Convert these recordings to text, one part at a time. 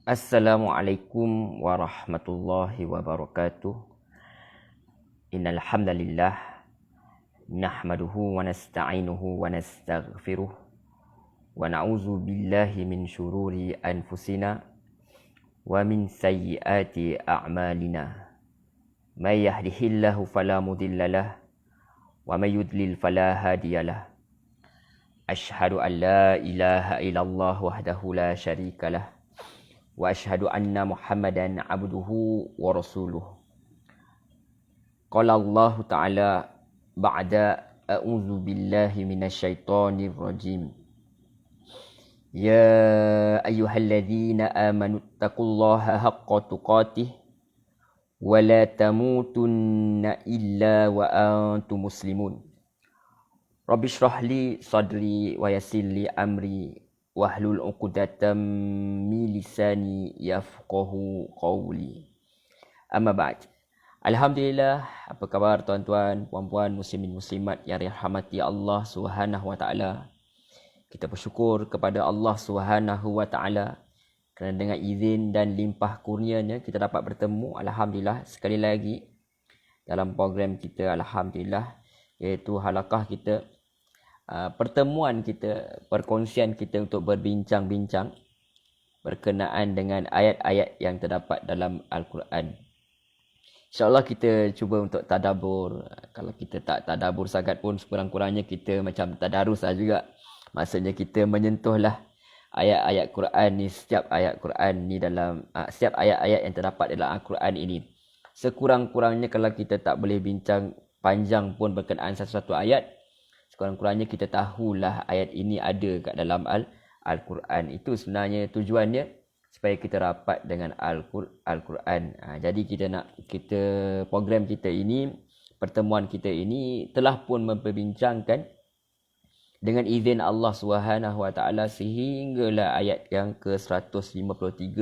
Assalamualaikum warahmatullahi wabarakatuh. Innal hamdalillah nahmaduhu wa nasta'inuhu wa nastaghfiruh wa na'udzu billahi min syururi anfusina wa min sayyiati a'malina. May yahdihillahu fala mudhillalah wa may yudlil fala hadiyalah. Asyhadu an la ilaha illallah wahdahu la syarikalah wa asyhadu anna Muhammadan abduhu wa rasuluh. Qala Allah Ta'ala ba'da a'udzu billahi minasyaitonir rajim. Ya ayyuhalladzina amanu taqullaha haqqa tuqatih wa la tamutunna illa wa antum muslimun. Rabbi shrah li sadri wa yassir li amri wahlul 'uqdatam min lisani yafqahu qawli. Amma ba'd. Alhamdulillah, apa khabar tuan-tuan, puan-puan, muslimin muslimat yang dirahmati Allah Subhanahu wa taala. Kita bersyukur kepada Allah Subhanahu wa taala kerana dengan izin dan limpah kurnianya kita dapat bertemu alhamdulillah sekali lagi dalam program kita alhamdulillah, iaitu halaqah kita, pertemuan kita, perkongsian kita untuk berbincang-bincang berkenaan dengan ayat-ayat yang terdapat dalam Al-Quran. InsyaAllah kita cuba untuk tadabbur. Kalau kita tak tadabbur sangat pun, sekurang-kurangnya kita macam tadarus lah juga. Maksudnya kita menyentuhlah ayat-ayat Quran ni, setiap ayat Quran ni dalam setiap ayat-ayat yang terdapat dalam Al-Quran ini. Sekurang-kurangnya kalau kita tak boleh bincang panjang pun berkenaan satu-satu ayat, sekurang-kurangnya kita tahulah ayat ini ada kat dalam Al-Quran. Itu sebenarnya tujuannya, supaya kita rapat dengan Al-Quran. Jadi kita program kita ini, pertemuan kita ini telah pun memperbincangkan dengan izin Allah Subhanahu wa taala sehinggalah ayat yang ke-153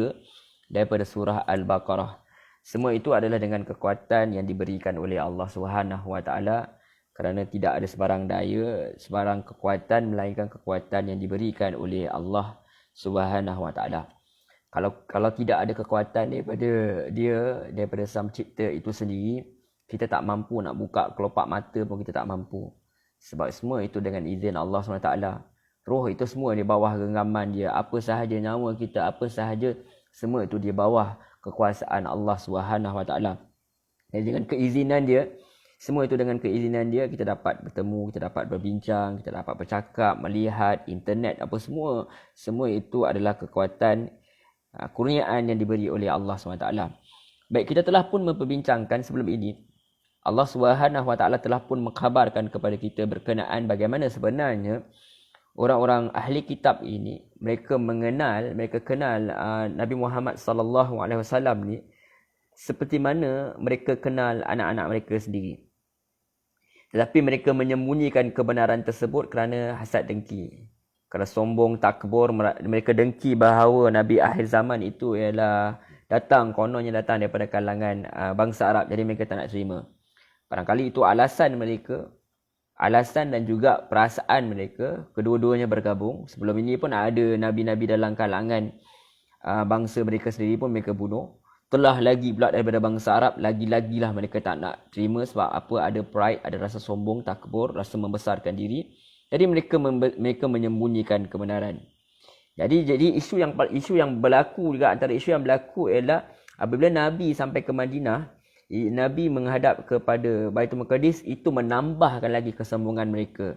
daripada surah Al-Baqarah. Semua itu adalah dengan kekuatan yang diberikan oleh Allah Subhanahu wa taala, kerana tidak ada sebarang daya, sebarang kekuatan melainkan kekuatan yang diberikan oleh Allah Subhanahu wa taala. Kalau tidak ada kekuatan daripada Sang Cipta itu sendiri, kita tak mampu nak buka kelopak mata pun kita tak mampu. Sebab semua itu dengan izin Allah SWT. Roh itu semua di bawah genggaman dia. Apa sahaja nyawa kita, apa sahaja, semua itu di bawah kekuasaan Allah SWT. Dan dengan keizinan dia, semua itu dengan keizinan dia, kita dapat bertemu, kita dapat berbincang, kita dapat bercakap, melihat, internet, apa semua. Semua itu adalah kekuatan, kurniaan yang diberi oleh Allah SWT. Baik, kita telah pun memperbincangkan sebelum ini, Allah SWT telah pun mengkhabarkan kepada kita berkenaan bagaimana sebenarnya orang-orang ahli kitab ini, mereka kenal Nabi Muhammad SAW ni seperti mana mereka kenal anak-anak mereka sendiri. Tetapi mereka menyembunyikan kebenaran tersebut kerana hasad dengki. Kerana sombong, takbur, mereka dengki bahawa Nabi akhir zaman itu ialah kononnya datang daripada kalangan bangsa Arab. Jadi mereka tak nak terima. Barangkali itu alasan mereka, alasan dan juga perasaan mereka, kedua-duanya bergabung. Sebelum ini pun ada Nabi-Nabi dalam kalangan bangsa mereka sendiri pun mereka bunuh. Telah lagi pula daripada bangsa Arab, lagi-lagilah mereka tak nak terima. Sebab apa? Ada pride, ada rasa sombong, takbur, rasa membesarkan diri. Jadi mereka menyembunyikan kebenaran. Jadi isu yang berlaku juga, antara isu yang berlaku ialah apabila Nabi sampai ke Madinah, Nabi menghadap kepada Baitul Maqdis, itu menambahkan lagi kesombongan mereka.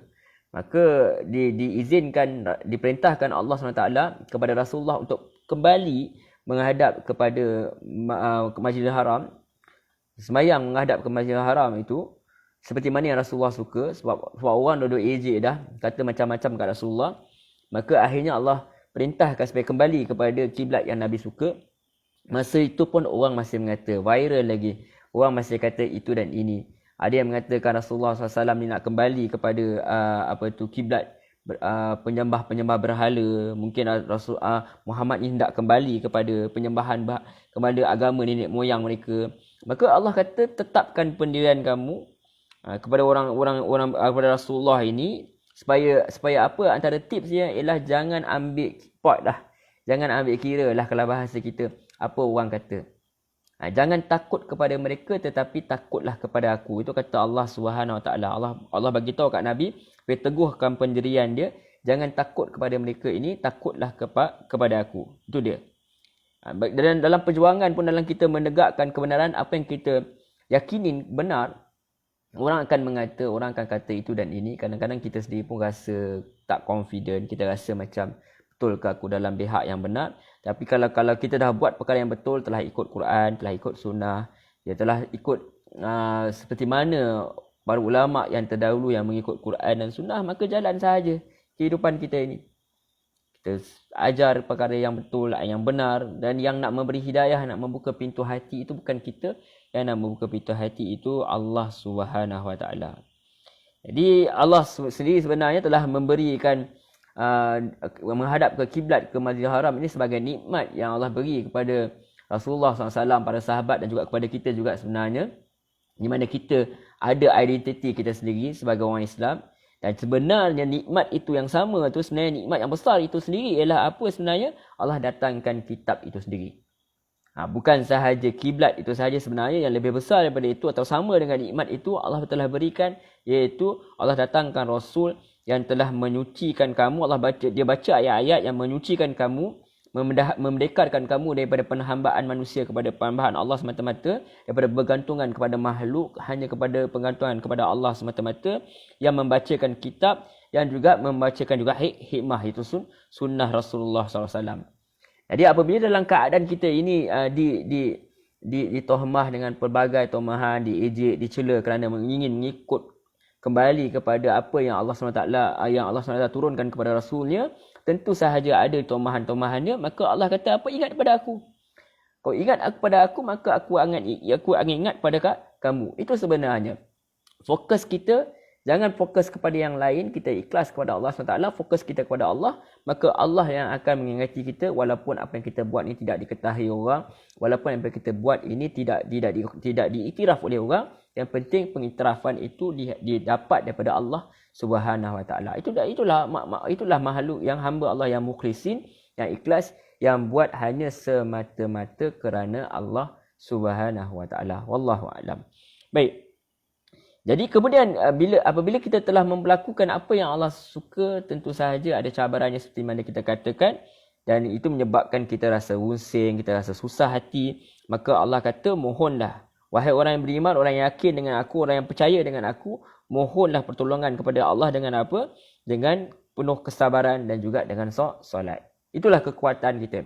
Maka diizinkan, diperintahkan Allah SWT kepada Rasulullah untuk kembali menghadap kepada Masjidil Haram, sembahyang menghadap ke Masjidil Haram itu seperti mana yang Rasulullah suka. Sebab orang duduk ejek dah, kata macam-macam kat Rasulullah. Maka akhirnya Allah perintahkan supaya kembali kepada kiblat yang Nabi suka. Masa itu pun orang masih mengata, viral lagi, orang masih kata itu dan ini. Ada yang mengatakan Rasulullah SAW ni nak kembali kepada kiblat penyembah berhala. Mungkin Muhammad ni hendak kembali kepada penyembahan kepada agama nenek moyang mereka. Maka Allah kata, tetapkan pendirian kamu kepada orang kepada Rasulullah ini, supaya apa, antara tips dia ialah jangan ambil pot lah, Jangan ambil kira lah kalau bahasa kita, apa orang kata. Jangan takut kepada mereka tetapi takutlah kepada aku. Itu kata Allah Subhanahu Wa Taala. Allah bagi tahu kat Nabi, supaya teguhkan pendirian dia, jangan takut kepada mereka ini, takutlah kepada aku. Itu dia. Dan dalam perjuangan pun, dalam kita menegakkan kebenaran, apa yang kita yakinin benar, orang akan kata itu dan ini. Kadang-kadang kita sendiri pun rasa tak confident, kita rasa macam betul ke aku dalam pihak yang benar. Tapi kalau kita dah buat perkara yang betul, telah ikut Quran, telah ikut sunnah, dia telah ikut seperti mana para ulama yang terdahulu yang mengikut Quran dan sunnah, maka jalan sahaja kehidupan kita ini. Kita ajar perkara yang betul, yang benar, dan yang nak memberi hidayah, nak membuka pintu hati itu bukan kita, yang nak membuka pintu hati itu Allah Subhanahu Wa Taala. Jadi Allah sendiri sebenarnya telah memberikan menghadap ke kiblat, ke Masjidil Haram ini sebagai nikmat yang Allah beri kepada Rasulullah SAW, para sahabat dan juga kepada kita juga sebenarnya, di mana kita ada identiti kita sendiri sebagai orang Islam. Dan sebenarnya nikmat itu yang sama tu, sebenarnya nikmat yang besar itu sendiri ialah apa sebenarnya? Allah datangkan kitab itu sendiri. Bukan sahaja kiblat itu sahaja, sebenarnya yang lebih besar daripada itu atau sama dengan nikmat itu Allah telah berikan, iaitu Allah datangkan Rasul yang telah menyucikan kamu. Dia baca ayat-ayat yang menyucikan kamu, memdekarkan kamu daripada penhambaan manusia kepada penhambahan Allah semata-mata, daripada bergantungan kepada makhluk, hanya kepada pengantungan kepada Allah semata-mata, yang membacakan kitab, yang juga membacakan juga hikmah, itu sunnah Rasulullah SAW. Jadi apabila dalam keadaan kita ini ditohmah dengan pelbagai tomahan, diejek, dicela kerana ingin mengikut kembali kepada apa yang Allah SWT turunkan kepada Rasulnya, tentu sahaja ada tomahan-tomahannya. Maka Allah kata apa? Ingat pada aku. Kau ingat pada aku, maka aku akan ingat pada kamu. Itu sebenarnya fokus kita. Jangan fokus kepada yang lain. Kita ikhlas kepada Allah SWT. Fokus kita kepada Allah. Maka Allah yang akan mengingati kita. Walaupun apa yang kita buat ini tidak diketahui orang. Walaupun apa yang kita buat ini tidak diiktiraf oleh orang. Yang penting pengiktirafan itu didapat daripada Allah Subhanahu Wa Taala. Itulah makhluk yang hamba Allah yang mukhlisin, yang ikhlas, yang buat hanya semata-mata kerana Allah Subhanahu Wa Taala. Wallahu a'lam. Baik. Jadi kemudian apabila kita telah melakukan apa yang Allah suka, tentu sahaja ada cabarannya seperti mana kita katakan, dan itu menyebabkan kita rasa rusing, kita rasa susah hati. Maka Allah kata, mohonlah, wahai orang yang beriman, orang yang yakin dengan aku, orang yang percaya dengan aku, mohonlah pertolongan kepada Allah dengan apa? Dengan penuh kesabaran dan juga dengan solat. Itulah kekuatan kita.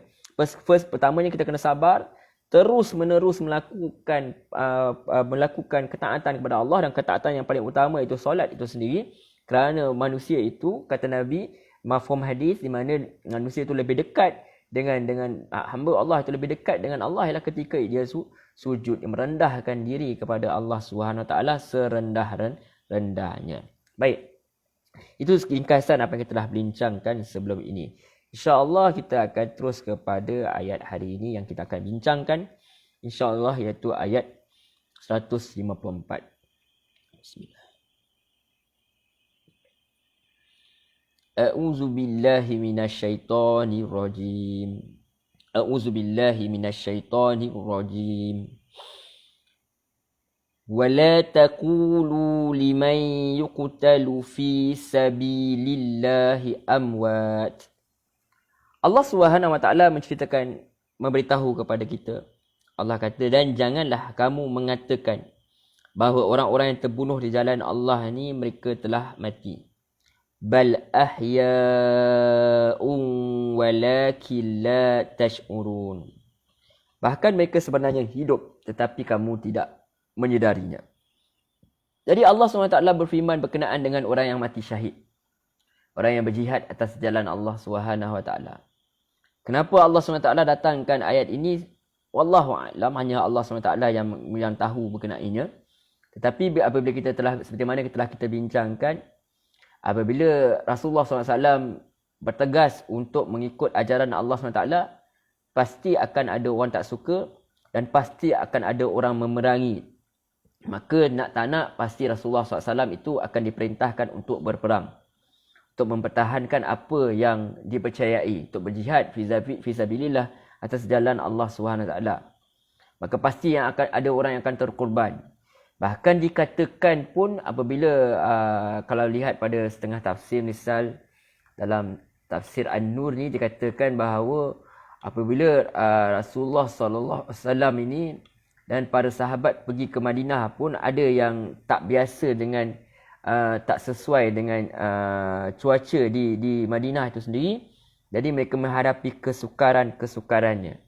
Pertamanya kita kena sabar, terus menerus melakukan ketaatan kepada Allah, dan ketaatan yang paling utama itu solat itu sendiri. Kerana manusia itu, kata Nabi, mafhum hadis, di mana manusia itu lebih dekat dengan hamba Allah, itu lebih dekat dengan Allah ialah ketika dia sujud, merendahkan diri kepada Allah Subhanahu Wa Taala serendah-rendahnya. Baik. Itu ringkasan apa yang kita telah bincangkan sebelum ini. InsyaAllah kita akan terus kepada ayat hari ini yang kita akan bincangkan. InsyaAllah iaitu ayat 154. Bismillah. A'udzu billahi minasyaitonir rajim. A'udzu billahi minasyaitonir rajim. ولا تقولوا لمن يقتل في سبيل الله أموات. Allah Subhanahu Wa Taala menceritakan, memberitahu kepada kita. Allah kata, dan janganlah kamu mengatakan bahawa orang-orang yang terbunuh di jalan Allah ni mereka telah mati. Bal ahya'un walakin la tash'urun. Bahkan mereka sebenarnya hidup tetapi kamu tidak menyedarinya. Jadi Allah SWT berfirman berkenaan dengan orang yang mati syahid, orang yang berjihad atas jalan Allah SWT. Kenapa Allah SWT datangkan ayat ini? Wallahu a'lam, hanya Allah SWT yang tahu berkenainya. Tetapi apabila kita telah, seperti mana telah kita bincangkan, apabila Rasulullah SAW bertegas untuk mengikut ajaran Allah SWT, pasti akan ada orang tak suka dan pasti akan ada orang memerangi. Maka nak tak nak pasti Rasulullah SAW itu akan diperintahkan untuk berperang. untuk mempertahankan apa yang dipercayai, untuk berjihad fisabilillah atas jalan Allah SWT. Maka pasti yang akan ada orang yang akan terkorban. Bahkan dikatakan pun apabila kalau lihat pada setengah tafsir, misal dalam tafsir An-Nur ni dikatakan bahawa apabila Rasulullah SAW ini dan para sahabat pergi ke Madinah pun ada yang tak biasa dengan tak sesuai dengan cuaca di Madinah itu sendiri. Jadi mereka menghadapi kesukarannya.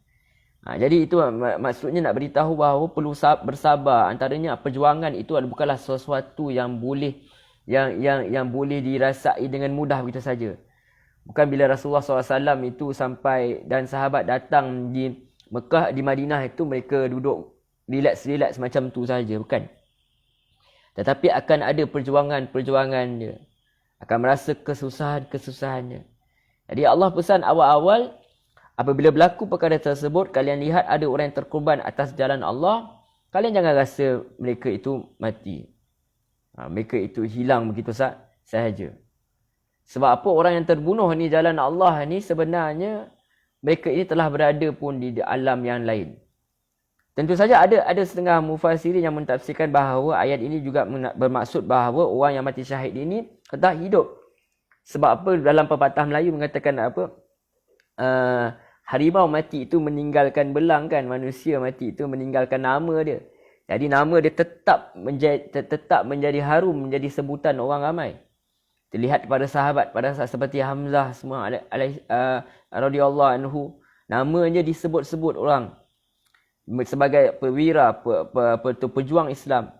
Jadi itu maksudnya nak beritahu bahawa perlu bersabar. Antaranya perjuangan itu bukanlah sesuatu yang boleh yang boleh dirasai dengan mudah begitu saja. Bukan bila Rasulullah SAW itu sampai dan sahabat datang di Mekah, di Madinah itu mereka duduk relax macam tu saja, bukan. Tetapi akan ada perjuangan dia. Akan merasa kesusahannya. Jadi Allah pesan awal-awal, apabila berlaku perkara tersebut, kalian lihat ada orang yang terkorban atas jalan Allah, kalian jangan rasa mereka itu mati. Mereka itu hilang begitu sahaja. Sebab apa? Orang yang terbunuh ni jalan Allah ni sebenarnya mereka ini telah berada pun di alam yang lain. Tentu saja ada setengah mufassirin yang mentafsirkan bahawa ayat ini juga bermaksud bahawa orang yang mati syahid ini tetap hidup. Sebab apa? Dalam pepatah Melayu mengatakan apa? Harimau mati itu meninggalkan belang kan, manusia mati itu meninggalkan nama dia. Jadi nama dia tetap menjadi harum, menjadi sebutan orang ramai. Terlihat pada sahabat pada saat seperti Hamzah semua radhiyallahu anhu, namanya disebut-sebut orang sebagai perwira, pejuang Islam.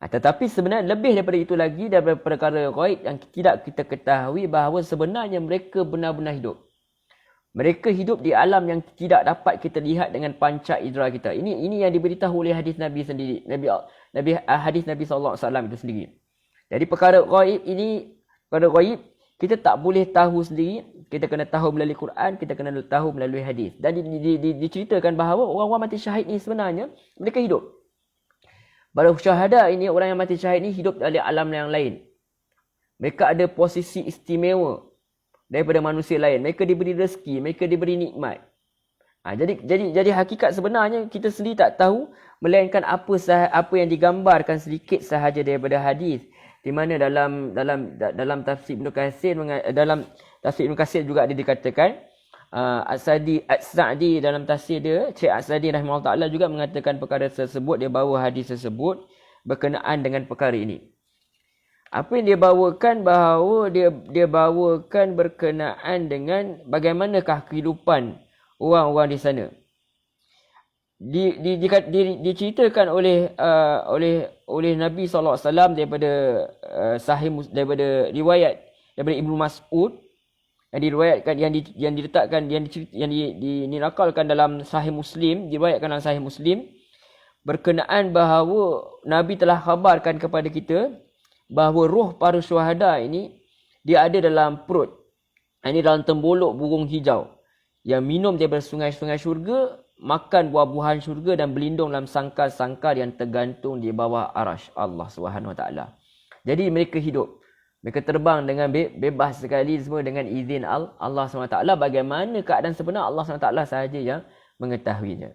Tetapi sebenarnya lebih daripada itu lagi, daripada perkara ghaib yang tidak kita ketahui, bahawa sebenarnya mereka benar-benar hidup. Mereka hidup di alam yang tidak dapat kita lihat dengan panca indera kita. Ini yang diberitahu oleh hadis Nabi sendiri, hadis Nabi sallallahu alaihi wasallam itu sendiri. Jadi perkara ghaib kita tak boleh tahu sendiri, kita kena tahu melalui Quran, kita kena tahu melalui hadis. Dan diceritakan bahawa orang-orang mati syahid ni sebenarnya mereka hidup. Para syuhada ini, orang yang mati syahid ni hidup dari alam yang lain. Mereka ada posisi istimewa daripada manusia lain. Mereka diberi rezeki, mereka diberi nikmat. Jadi hakikat sebenarnya kita sendiri tak tahu, melainkan apa yang digambarkan sedikit sahaja daripada hadis. Di mana dalam tafsir Ibn Katsir, dalam tafsir Ibn Katsir juga ada dikatakan, As-Sa'di dalam tafsir dia, Syekh As-Sa'di rahimahullah ta'ala juga mengatakan perkara tersebut, dia bawa hadis tersebut berkenaan dengan perkara ini. Apa yang dia bawakan, bahawa dia bawakan berkenaan dengan bagaimanakah kehidupan orang-orang di sana. Diceritakan oleh Nabi SAW daripada daripada riwayat daripada Ibnu Mas'ud yang diriwayatkan, yang diletakkan, yang dinakalkan dalam Sahih Muslim, diriwayatkan dalam Sahih Muslim, berkenaan bahawa Nabi telah khabarkan kepada kita bahawa roh para syuhada ini dia ada dalam perut, ini dalam tembolok burung hijau yang minum daripada sungai-sungai syurga, makan buah-buahan syurga dan berlindung dalam sangkar-sangkar yang tergantung di bawah arasy Allah SWT. Jadi mereka hidup. Mereka terbang dengan bebas sekali, semua dengan izin Allah SWT. Bagaimana keadaan sebenar, Allah SWT sahaja yang mengetahuinya.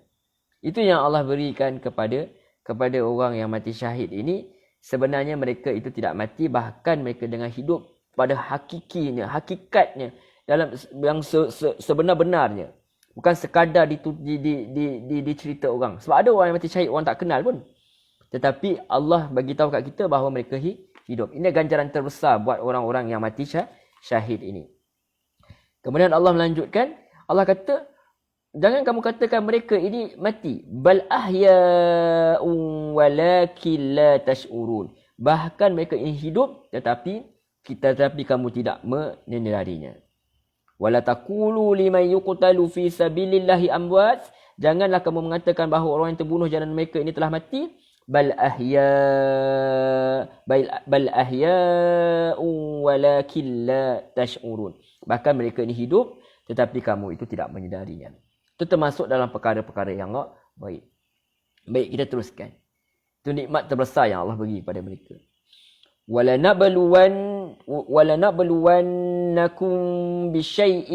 Itu yang Allah berikan kepada orang yang mati syahid ini. Sebenarnya mereka itu tidak mati, bahkan mereka dengan hidup pada hakikatnya, dalam yang sebenar-benarnya. Bukan sekadar dicerita orang. Sebab ada orang yang mati syahid orang tak kenal pun. Tetapi Allah bagi tahu kat kita bahawa mereka hidup. Ini ganjaran terbesar buat orang-orang yang mati syahid ini. Kemudian Allah melanjutkan, Allah kata, jangan kamu katakan mereka ini mati. Bal ahya'un walakin la tash'urun. Bahkan mereka ini hidup tetapi kamu tidak menyedarinya. Wala taqulu liman yuqtalu fi sabilillahi amwat. Janganlah kamu mengatakan bahawa orang yang terbunuh jalan mereka ini telah mati. Bal ahya'un walakin la tash'urun. Bahkan mereka ini hidup tetapi kamu itu tidak menyedarinya. Itu termasuk dalam perkara-perkara yang baik. Baik, kita teruskan. Itu nikmat terbesar yang Allah bagi pada mereka. وَلَنَبْلُوَنَّكُمْ بِشَيْءٍ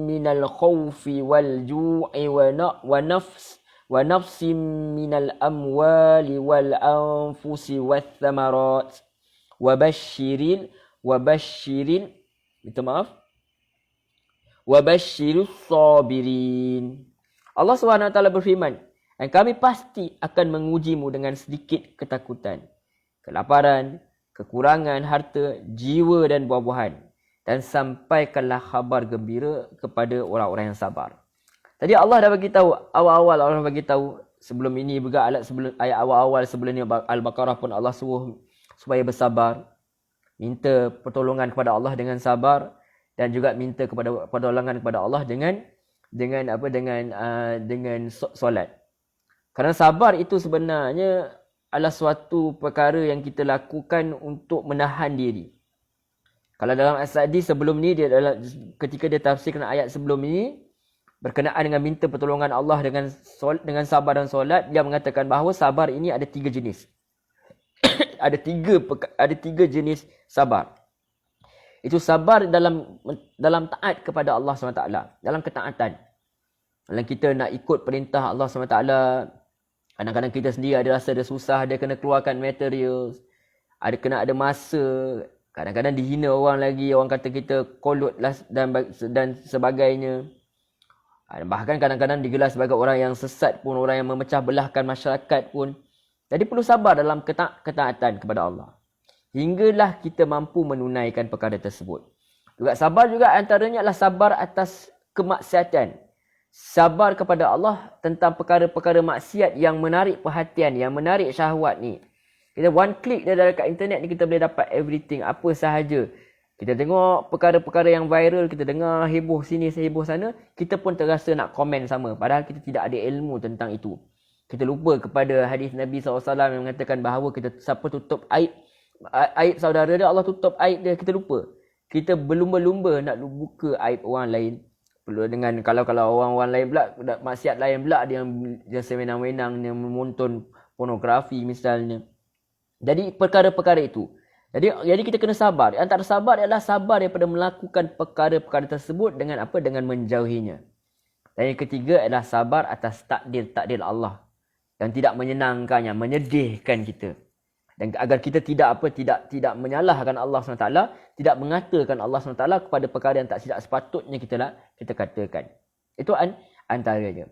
مِّنَ الْخَوْفِ وَالْجُوعِ وَنَفْسٍ مِّنَ الْأَمْوَالِ وَالْأَنفُسِ وَالثَّمَرَاتِ وَبَشِّرِ الصَّابِرِينَ. Allah SWT berfirman, dan kami pasti akan mengujimu dengan sedikit ketakutan, kelaparan, kekurangan harta, jiwa dan buah-buahan, dan sampaikanlah khabar gembira kepada orang-orang yang sabar. Tadi Allah dah bagi tahu, awal-awal Allah bagi tahu, sebelum ini juga ayat awal-awal sebelum ni Al-Baqarah pun Allah suruh supaya bersabar, minta pertolongan kepada Allah dengan sabar, dan juga minta kepada pertolongan kepada Allah dengan solat. Kerana sabar itu sebenarnya adalah suatu perkara yang kita lakukan untuk menahan diri. Kalau dalam As-Sa'di sebelum ni, dia adalah ketika dia tafsirkan ayat sebelum ini berkenaan dengan minta pertolongan Allah dengan sabar dan solat, dia mengatakan bahawa sabar ini ada 3 jenis. ada tiga jenis sabar. Itu sabar dalam taat kepada Allah SWT, dalam ketaatan. Kalau kita nak ikut perintah Allah SWT, kadang-kadang kita sendiri ada rasa ada susah, dia kena keluarkan material, kena ada masa, kadang-kadang dihina orang lagi, orang kata kita kolot dan sebagainya. Bahkan kadang-kadang digelar sebagai orang yang sesat pun, orang yang memecah belahkan masyarakat pun. Jadi perlu sabar dalam ketaatan kepada Allah, hinggalah kita mampu menunaikan perkara tersebut. Juga sabar juga antaranya adalah sabar atas kemaksiatan. Sabar kepada Allah tentang perkara-perkara maksiat yang menarik perhatian, yang menarik syahwat ni. Kita one click dia dekat internet ni, kita boleh dapat everything, apa sahaja. Kita tengok perkara-perkara yang viral, kita dengar heboh sini, heboh sana, kita pun terasa nak komen sama. Padahal kita tidak ada ilmu tentang itu. Kita lupa kepada hadis Nabi SAW yang mengatakan bahawa siapa tutup aib saudara dia, Allah tutup aib dia. Kita lupa. Kita berlumba-lumba nak buka aib orang lain. Perlu dengan kalau orang-orang lain pula, maksiat lain pula, dia sewenang-wenang, dia menonton pornografi misalnya. Jadi perkara-perkara itu. Jadi kita kena sabar. Antara sabar adalah sabar daripada melakukan perkara-perkara tersebut dengan apa? Dengan menjauhinya. Dan yang ketiga adalah sabar atas takdir Allah yang tidak menyenangkannya, menyedihkan kita. Dan agar kita tidak menyalahkan Allah SWT, tidak mengatakan Allah SWT kepada perkara yang tidak sepatutnya kita katakan. Itu antaranya.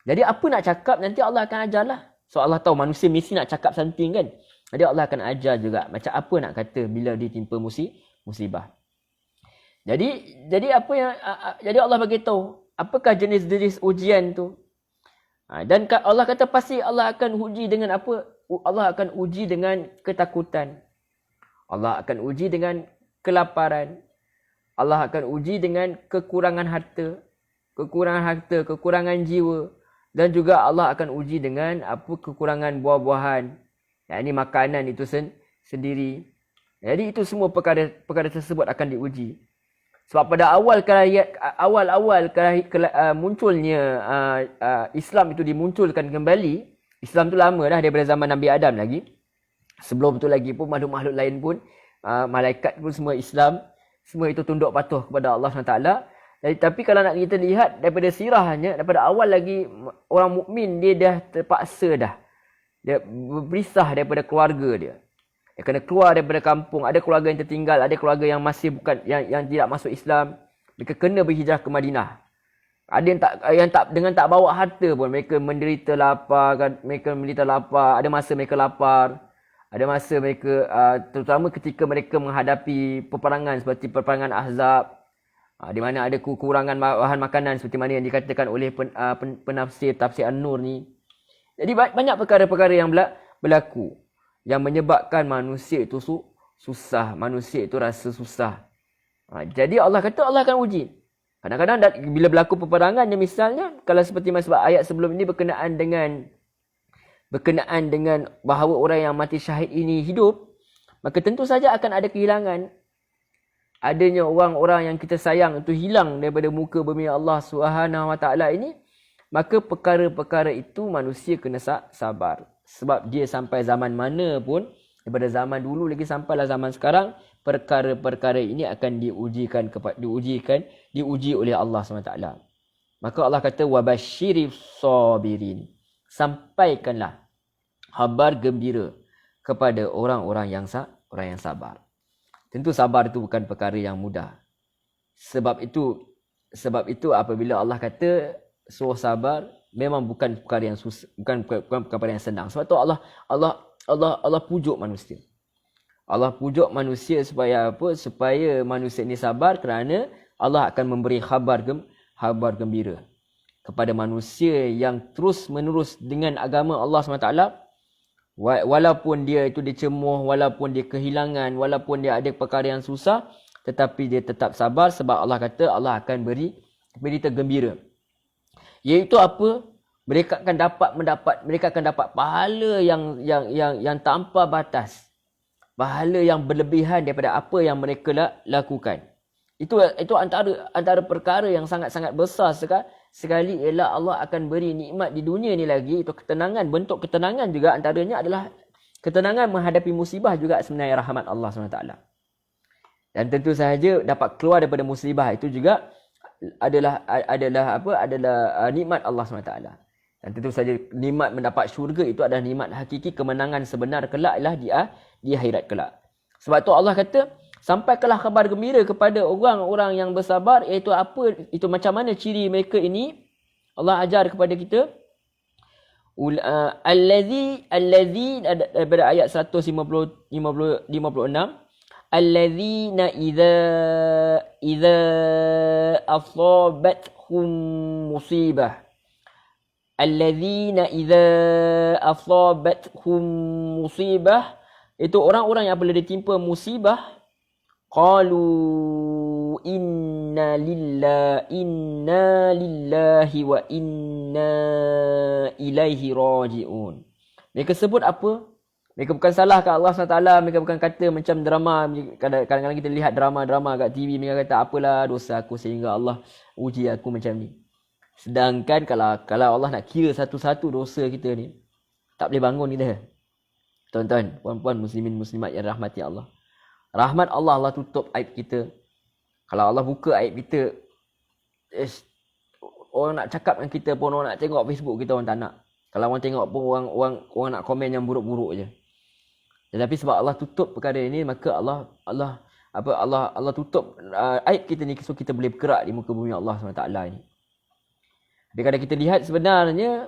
Jadi apa nak cakap, nanti Allah akan ajarlah. So Allah tahu manusia mesti nak cakap something kan. Jadi Allah akan ajar juga macam apa nak kata bila ditimpa musibah. Jadi Allah bagi tahu apakah jenis-jenis ujian tu. Dan Allah kata pasti Allah akan uji dengan apa? Allah akan uji dengan ketakutan. Allah akan uji dengan kelaparan. Allah akan uji dengan kekurangan harta, kekurangan jiwa. Dan juga Allah akan uji dengan kekurangan buah-buahan. Yang ini makanan itu sendiri. Jadi itu semua perkara tersebut akan diuji. Sebab pada awal munculnya Islam itu dimunculkan kembali. Islam tu lama dah, daripada zaman Nabi Adam lagi. Sebelum tu lagi pun makhluk-makhluk lain pun, malaikat pun semua Islam. Semua itu tunduk patuh kepada Allah SWT. Tapi kalau nak kita lihat daripada sirahnya, daripada awal lagi, orang mukmin dia dah terpaksa dah. Dia berpisah daripada keluarga dia. Dia kena keluar daripada kampung. Ada keluarga yang tertinggal, ada keluarga yang masih yang tidak masuk Islam. Mereka kena berhijrah ke Madinah. Ada yang dengan tak bawa harta pun mereka menderita lapar, ada masa mereka lapar. Ada masa mereka terutama ketika mereka menghadapi peperangan seperti peperangan Ahzab, di mana ada kekurangan bahan makanan seperti mana yang dikatakan oleh penafsir tafsir An-Nur ni. Jadi banyak perkara-perkara yang berlaku yang menyebabkan manusia itu susah, manusia itu rasa susah. Jadi Allah kata Allah akan uji. Kadang-kadang bila berlaku peperangan, misalnya kalau seperti sebab ayat sebelum ini berkenaan dengan bahawa orang yang mati syahid ini hidup, maka tentu saja akan ada kehilangan. Adanya orang-orang yang kita sayang itu hilang daripada muka bumi Allah SWT ini, maka perkara-perkara itu manusia kena sabar. Sebab dia sampai zaman mana pun Daripada zaman dulu lagi sampailah zaman sekarang, perkara-perkara ini akan diuji oleh Allah SWT. Maka Allah kata wabashirif sabirin. Sampaikanlah khabar gembira kepada orang-orang yang sabar. Tentu sabar itu bukan perkara yang mudah. Sebab itu apabila Allah kata suruh sabar, memang bukan perkara yang susah, bukan perkara yang senang. Sebab tu Allah pujuk manusia. Allah pujuk manusia supaya apa? Supaya manusia ini sabar, kerana Allah akan memberi khabar gembira kepada manusia yang terus menerus dengan agama Allah SWT. Walaupun dia itu dicemuh, walaupun dia kehilangan, walaupun dia ada perkara yang susah, tetapi dia tetap sabar, sebab Allah kata Allah akan beri berita gembira. Iaitu apa? Mereka akan dapat pahala yang tanpa batas. Pahala yang berlebihan daripada apa yang mereka lakukan. Itu antara perkara yang sangat-sangat besar sekali, ialah Allah akan beri nikmat di dunia ni lagi. Itu ketenangan, bentuk ketenangan juga antaranya adalah ketenangan menghadapi musibah juga sebenarnya rahmat Allah SWT. Dan tentu sahaja dapat keluar daripada musibah itu juga adalah nikmat Allah SWT. Dan tentu saja nikmat mendapat syurga itu adalah nikmat hakiki, kemenangan sebenar kelak ialah di akhirat kelak. Sebab tu Allah kata, sampaikanlah khabar gembira kepada orang-orang yang bersabar. Iaitu apa? Itu macam mana ciri mereka ini? Allah ajar kepada kita. Allazi daripada ayat 156. Allazina idza asabathum musibah. Allazina idza asabathum musibah. Itu orang-orang yang apabila ditimpa musibah, qalu inna lillahi wa inna ilaihi raji'un. Mereka sebut apa? Mereka bukan salahkan Allah SWT. Mereka bukan kata macam drama. Kadang-kadang kita lihat drama-drama kat TV. Mereka kata apalah dosa aku sehingga Allah uji aku macam ni. Sedangkan kalau Allah nak kira satu-satu dosa kita ni, tak boleh bangun kita. Tuan-tuan, puan-puan, muslimin, muslimat yang rahmati Allah. Rahmat Allah tutup aib kita. Kalau Allah buka aib kita, orang nak cakap dengan kita pun, orang nak tengok Facebook kita, orang tak nak. Kalau orang tengok pun, orang nak komen yang buruk-buruk je. Tetapi sebab Allah tutup perkara ini, maka Allah tutup aib kita ni, so kita boleh bergerak di muka bumi Allah SWT ni. Tapi kalau kita lihat sebenarnya,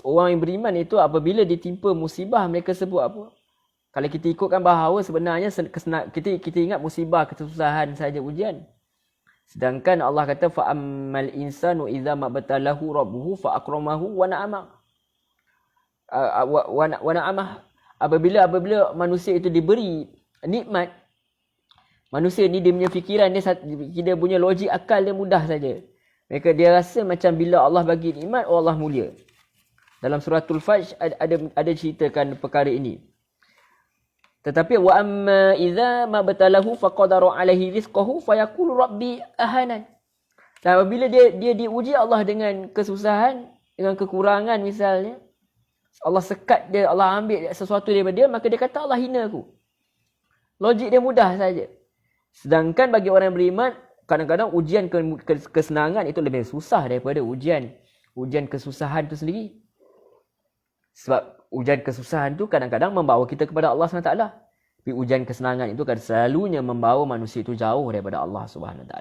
orang yang beriman itu apabila ditimpa musibah, mereka sebut apa? Kalau kita ikutkan bahawa sebenarnya kita ingat musibah, kesusahan saja ujian. Sedangkan Allah kata fa'ammal insanu idza mabtalahu rabbuhu fa'akramahu wa na'amah. Wa na'amah. Apabila manusia itu diberi nikmat, manusia ni dia punya fikiran dia punya logik akal dia mudah saja. Dia rasa macam bila Allah bagi nikmat, Allah mulia. Dalam suratul Fajr ada ceritakan perkara ini. Tetapi wa amma idza mabtalahu faqadara alaihi rizqahu fayaqulu rabbi ahanan. Dan apabila dia diuji Allah dengan kesusahan, dengan kekurangan misalnya, Allah sekat dia, Allah ambil sesuatu daripada dia, maka dia kata Allah hina aku. Logik dia mudah saja. Sedangkan bagi orang yang beriman, kadang-kadang ujian kesenangan itu lebih susah daripada ujian kesusahan itu sendiri. Sebab ujian kesusahan itu kadang-kadang membawa kita kepada Allah SWT. Tapi ujian kesenangan itu kan selalunya membawa manusia itu jauh daripada Allah SWT.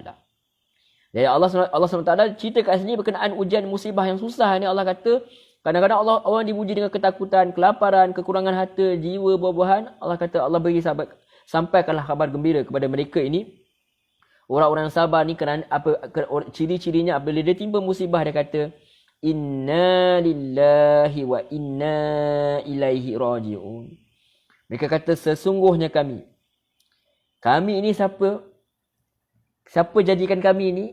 Jadi Allah SWT cerita kat sini berkenaan ujian musibah yang susah ni. Allah kata kadang-kadang orang diuji dengan ketakutan, kelaparan, kekurangan harta, jiwa, buah-buahan. Allah kata Allah beri sabar, sampaikanlah kabar gembira kepada mereka ini. Orang-orang yang sabar ni kerana ciri-cirinya apabila dia timpa musibah, dia kata inna lillahi wa inna ilaihi raji'un. Mereka kata sesungguhnya kami ini siapa jadikan kami ni?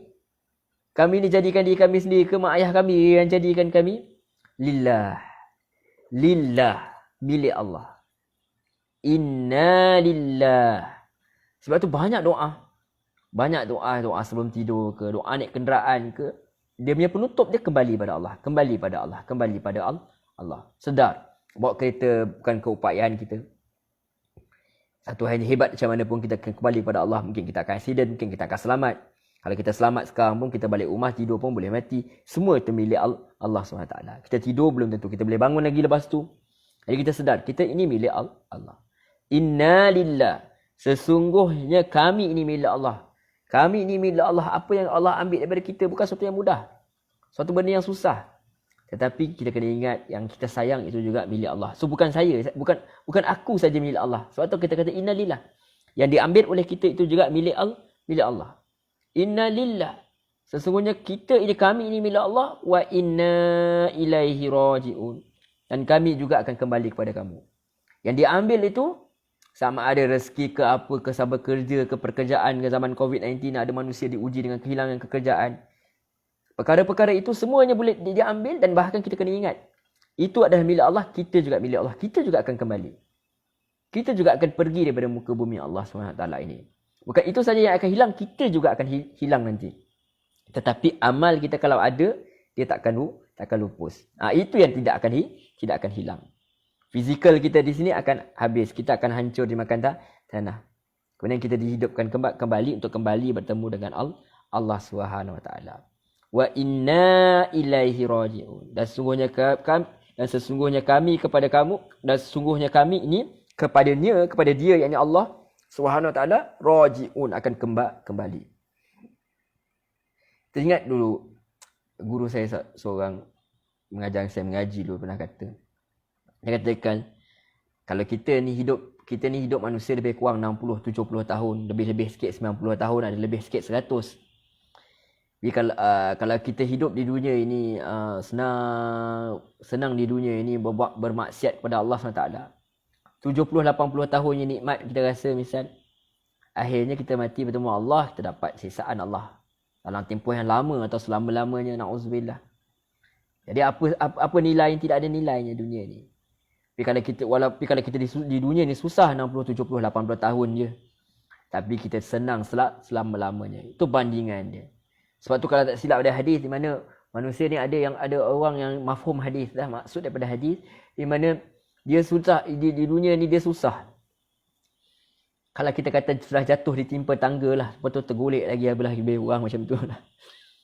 Kami ni jadikan diri kami sendiri ke mak ayah kami yang jadikan kami? Lillah, milik Allah. Inna lillah. Sebab tu banyak doa sebelum tidur ke, doa naik kenderaan ke, dia punya penutup dia kembali pada Allah. Sedar, bawa kereta bukan keupayaan kita. Satu hal yang hebat macam mana pun kita akan kembali kepada Allah. Mungkin kita akan accident, mungkin kita akan selamat. Kalau kita selamat sekarang pun, kita balik rumah, tidur pun boleh mati. Semua itu milik Allah SWT. Kita tidur belum tentu kita boleh bangun lagi lepas tu. Jadi kita sedar, kita ini milik Allah. Inna lillah. Sesungguhnya kami ini milik Allah. Kami ini milik Allah. Apa yang Allah ambil daripada kita bukan sesuatu yang mudah. Suatu benda yang susah. Tetapi kita kena ingat yang kita sayang itu juga milik Allah. So bukan saya, bukan aku saja milik Allah. Sebab tu kita kata inna lillah. Yang diambil oleh kita itu juga milik Allah. Inna lillah. Sesungguhnya kita ini, kami ini milik Allah. Wa inna ilaihi raji'un. Dan kami juga akan kembali kepada kamu. Yang diambil itu, sama ada rezeki ke apa, ke sabar kerja, ke pekerjaan, ke zaman COVID-19, ada manusia diuji dengan kehilangan pekerjaan. Perkara-perkara itu semuanya boleh diambil, dan bahkan kita kena ingat, itu adalah milik Allah, kita juga milik Allah. Kita juga akan kembali. Kita juga akan pergi daripada muka bumi Allah SWT ini. Bukan itu saja yang akan hilang, kita juga akan hilang nanti. Tetapi amal kita kalau ada, dia takkan lupus. Itu yang tidak akan hilang. Fizikal kita di sini akan habis. Kita akan hancur dimakan tanah. Kemudian kita dihidupkan kembali untuk kembali bertemu dengan Allah SWT. Wa inna ilaihi raji'un. Dan sesungguhnya kami kepada kamu, dan sesungguhnya kami ini kepada dia, yakni Allah SWT, raji'un, akan kembali. Teringat dulu guru saya seorang mengajar saya mengaji dulu pernah kata. Dia katakan, kalau kita ni hidup manusia lebih kurang 60-70 tahun, lebih sikit 90 tahun, ada lebih sikit 100. Jadi kalau kita hidup di dunia ini senang di dunia ini bermaksiat kepada Allah SWT, 70-80 tahun yang nikmat kita rasa, misal akhirnya kita mati bertemu Allah, kita dapat siksaan Allah dalam tempoh yang lama atau selama-lamanya, na'udzubillah. Jadi apa nilai yang tidak ada nilainya dunia ni. Tapi kalau kita di dunia ni susah 60, 70, 80 tahun je. Tapi kita senang selama-lamanya. Itu bandingan dia. Sebab tu kalau tak silap ada hadis di mana manusia ni ada orang yang mafhum hadis dah, maksud daripada hadis, di mana dia susah di dunia ni, dia susah. Kalau kita kata sudah jatuh ditimpa tangga lah, betul tergolek lagi lebih kurang macam tu lah.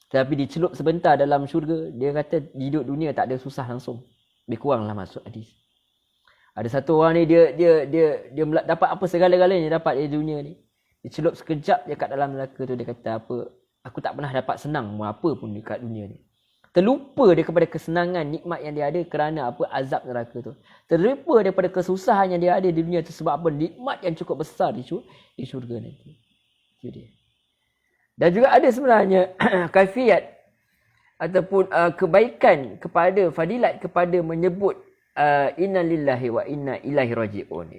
Tapi dicelup sebentar dalam syurga, dia kata hidup dunia tak ada susah langsung. Lebih kurang lah maksud hadis. Ada satu orang ni dia dapat apa segala-galanya dapat di dunia ni. Dicelup sekejap je kat dalam neraka tu, dia kata aku tak pernah dapat senang apa pun dekat dunia ni. Terlupa dia kepada kesenangan, nikmat yang dia ada kerana azab neraka tu. Terlupa daripada kesusahan yang dia ada di dunia tu sebab nikmat yang cukup besar di syurga nanti. Itu dia. Dan juga ada sebenarnya kaifiat ataupun kebaikan kepada fadilat kepada menyebut inna lillahi wa inna ilaihi raji'un.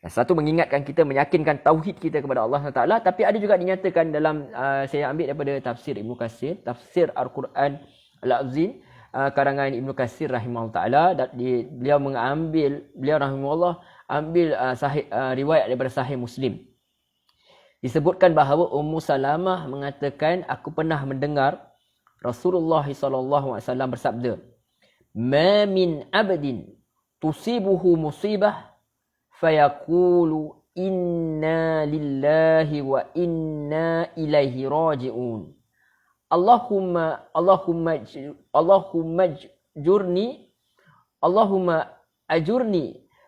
Satu mengingatkan kita, meyakinkan tauhid kita kepada Allah SWT. Tapi ada juga dinyatakan dalam, saya ambil daripada tafsir Ibnu Katsir, tafsir Al-Quran Al-Azim, karangan Ibnu Katsir rahimahullah ta'ala. Beliau rahimahullah ambil riwayat daripada Sahih Muslim. Disebutkan bahawa Ummu Salamah mengatakan, aku pernah mendengar Rasulullah SAW bersabda, ma min abdin tusibuhu musibah fayaqulu inna lillahi wa inna ilaihi raji'un. Allahumma ajurni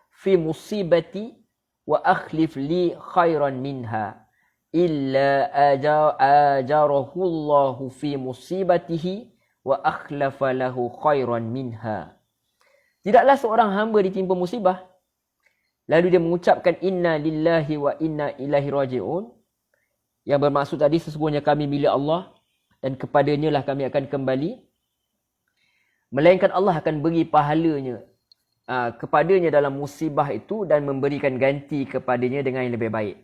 fi musibati wa akhlif li khairan minha illa ajarahu Allahu fi musibatihi wa akhlafa lahu khairan minha. Tidaklah seorang hamba ditimpa musibah lalu dia mengucapkan inna lillahi wa inna ilaihi raji'un, yang bermaksud tadi sesungguhnya kami milik Allah dan kepadanya lah kami akan kembali, melainkan Allah akan beri pahalanya kepadanya dalam musibah itu dan memberikan ganti kepadanya dengan yang lebih baik.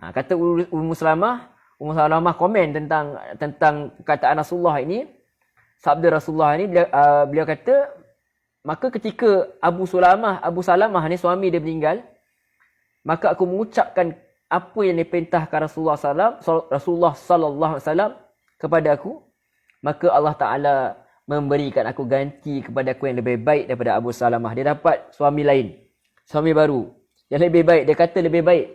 Kata Ummu Salamah komen tentang perkataan Rasulullah ini, sabda Rasulullah ini, beliau kata, maka ketika Abu Salamah ni suami dia meninggal, maka aku mengucapkan apa yang diperintahkan Rasulullah sallallahu alaihi wasallam kepada aku, maka Allah Taala memberikan aku ganti kepada aku yang lebih baik daripada Abu Salamah. Dia dapat suami lain, suami baru. Yang lebih baik. Dia kata lebih baik.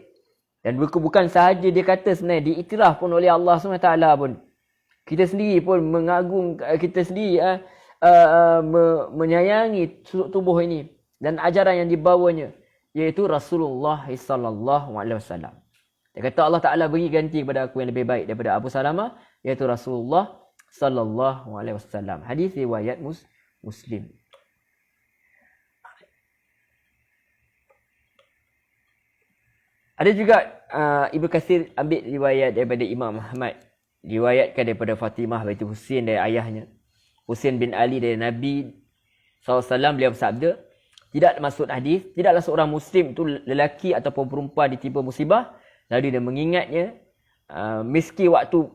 Dan bukan sahaja dia kata sebenarnya, diiktiraf pun oleh Allah SWT pun. Kita sendiri pun mengagung, kita sendiri menyayangi tubuh ini. Dan ajaran yang dibawanya. Iaitu Rasulullah SAW. Dia kata Allah Ta'ala beri ganti kepada aku yang lebih baik daripada Abu Salamah. Iaitu Rasulullah SAW. Hadis riwayat Muslim. Ada juga Ibnu Katsir ambil riwayat daripada Imam Ahmad. Riwayatkan daripada Fatimah binti Husain dari ayahnya. Husain bin Ali dari Nabi SAW, beliau bersabda, tidak maksud hadis, tidaklah seorang Muslim itu lelaki ataupun perempuan ditimpa musibah, lalu dia mengingatnya, meski waktu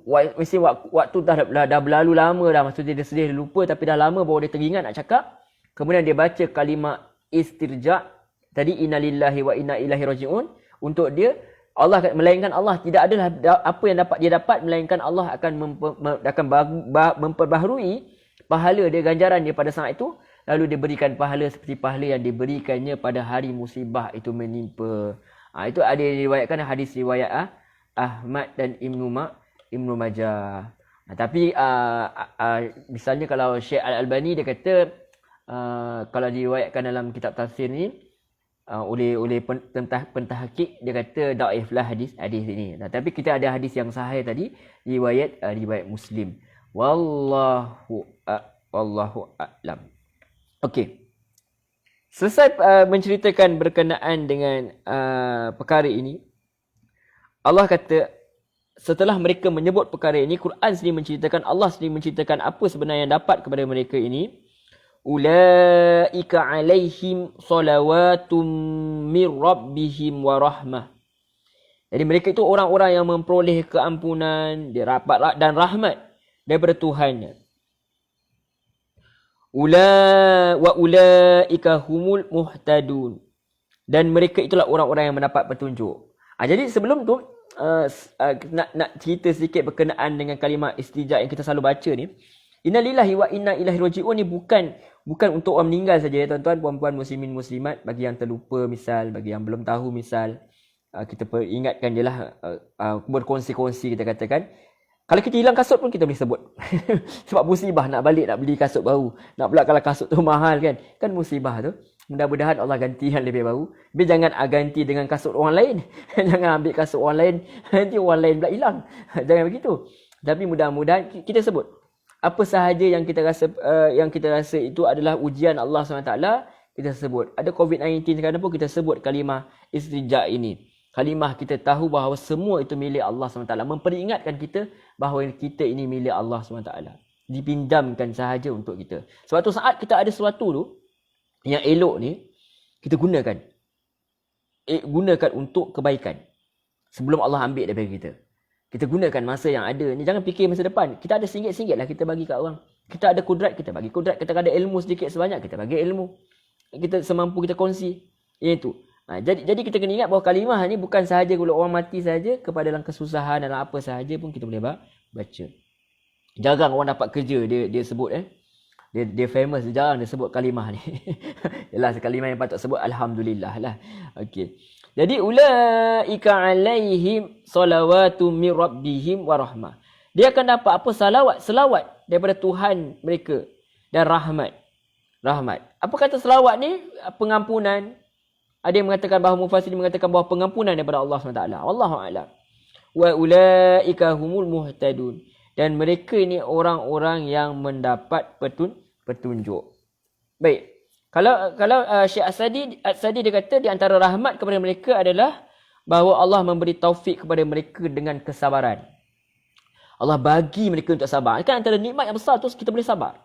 dah berlalu lama dah, maksudnya dia sedih, dia lupa, tapi dah lama baru dia teringat nak cakap. Kemudian dia baca kalimah istirja' tadi, innalillahi wa inna ilaihi raji'un. Untuk dia, Allah melainkan Allah tidak adalah apa yang dapat dia dapat, melainkan Allah akan memperbaharui pahala dia, ganjaran dia pada saat itu. Lalu dia berikan pahala seperti pahala yang diberikannya pada hari musibah itu menimpa. Itu ada diriwayatkan hadis riwayat Ahmad dan Ibnu Majah. Tapi misalnya kalau Syekh Al-Albani dia kata kalau diriwayatkan dalam kitab tafsir ni oleh pentahqiq, dia kata dhaif lah hadis ini. Tapi kita ada hadis yang sahih tadi, riwayat Muslim. Wallahu a'lam. Okey. Selesai menceritakan berkenaan dengan perkara ini, Allah kata setelah mereka menyebut perkara ini, Quran sendiri menceritakan, Allah sendiri menceritakan apa sebenarnya yang dapat kepada mereka ini. Ulaika alaihim salawatum mir rabbihim wa rahmah. Jadi mereka itu orang-orang yang memperoleh keampunan dan rahmat daripada Tuhannya. Ulaika humul muhtadun. Dan mereka itulah orang-orang yang mendapat petunjuk. Jadi sebelum tu nak cerita sedikit berkenaan dengan kalimah istijab yang kita selalu baca ni. Innalillahi wa inna ilaihi raji'un ni bukan untuk orang meninggal saja ya tuan-tuan, puan-puan, muslimin, muslimat. Bagi yang terlupa misal, bagi yang belum tahu misal, kita ingatkan je lah, berkongsi-kongsi kita katakan. Kalau kita hilang kasut pun kita boleh sebut. Sebab musibah nak balik, nak beli kasut baru. Nak pula kalau kasut tu mahal kan musibah tu. Mudah-mudahan Allah ganti yang lebih baru. Tapi jangan ganti dengan kasut orang lain. Jangan ambil kasut orang lain, nanti orang lain pula hilang. Jangan begitu. Tapi mudah-mudahan kita sebut. Apa sahaja yang kita rasa itu adalah ujian Allah SWT, kita sebut. Ada COVID-19 sekarang pun kita sebut kalimah istijab ini. Kalimah kita tahu bahawa semua itu milik Allah SWT. Memperingatkan kita bahawa kita ini milik Allah SWT. Dipinjamkan sahaja untuk kita. Suatu saat kita ada sesuatu tu yang elok ni, kita gunakan. Gunakan untuk kebaikan. Sebelum Allah ambil daripada kita. Kita gunakan masa yang ada ni. Jangan fikir masa depan. Kita ada singgit-singgit lah kita bagi kat orang. Kita ada kudrat, kita bagi kudrat. Kita ada ilmu sedikit sebanyak, kita bagi ilmu. Kita semampu kita kongsi. Yang itu. Jadi kita kena ingat bahawa kalimah ni bukan sahaja kalau orang mati sahaja, kepada dalam kesusahan, dalam apa sahaja pun kita boleh baca. Jarang orang dapat kerja dia sebut Dia famous, jarang dia sebut kalimah ni. Yalah, kalimah yang patut sebut alhamdulillah lah. Okey. Jadi ulaika alaihim salawatum mir rabbihim wa rahmah. Dia akan dapat apa? Selawat daripada Tuhan mereka dan rahmat. Apa kata selawat ni? Pengampunan. Ada yang mengatakan bahawa mufassir mengatakan bahawa pengampunan daripada Allah SWT. Wallahu a'lam. Wa ulaika humul muhtadun. Dan mereka ni orang-orang yang mendapat petunjuk. Baik. Kalau Syekh As-Sadi dia kata di antara rahmat kepada mereka adalah bahawa Allah memberi taufik kepada mereka dengan kesabaran. Allah bagi mereka untuk sabar. Kan antara nikmat yang besar tu kita boleh sabar.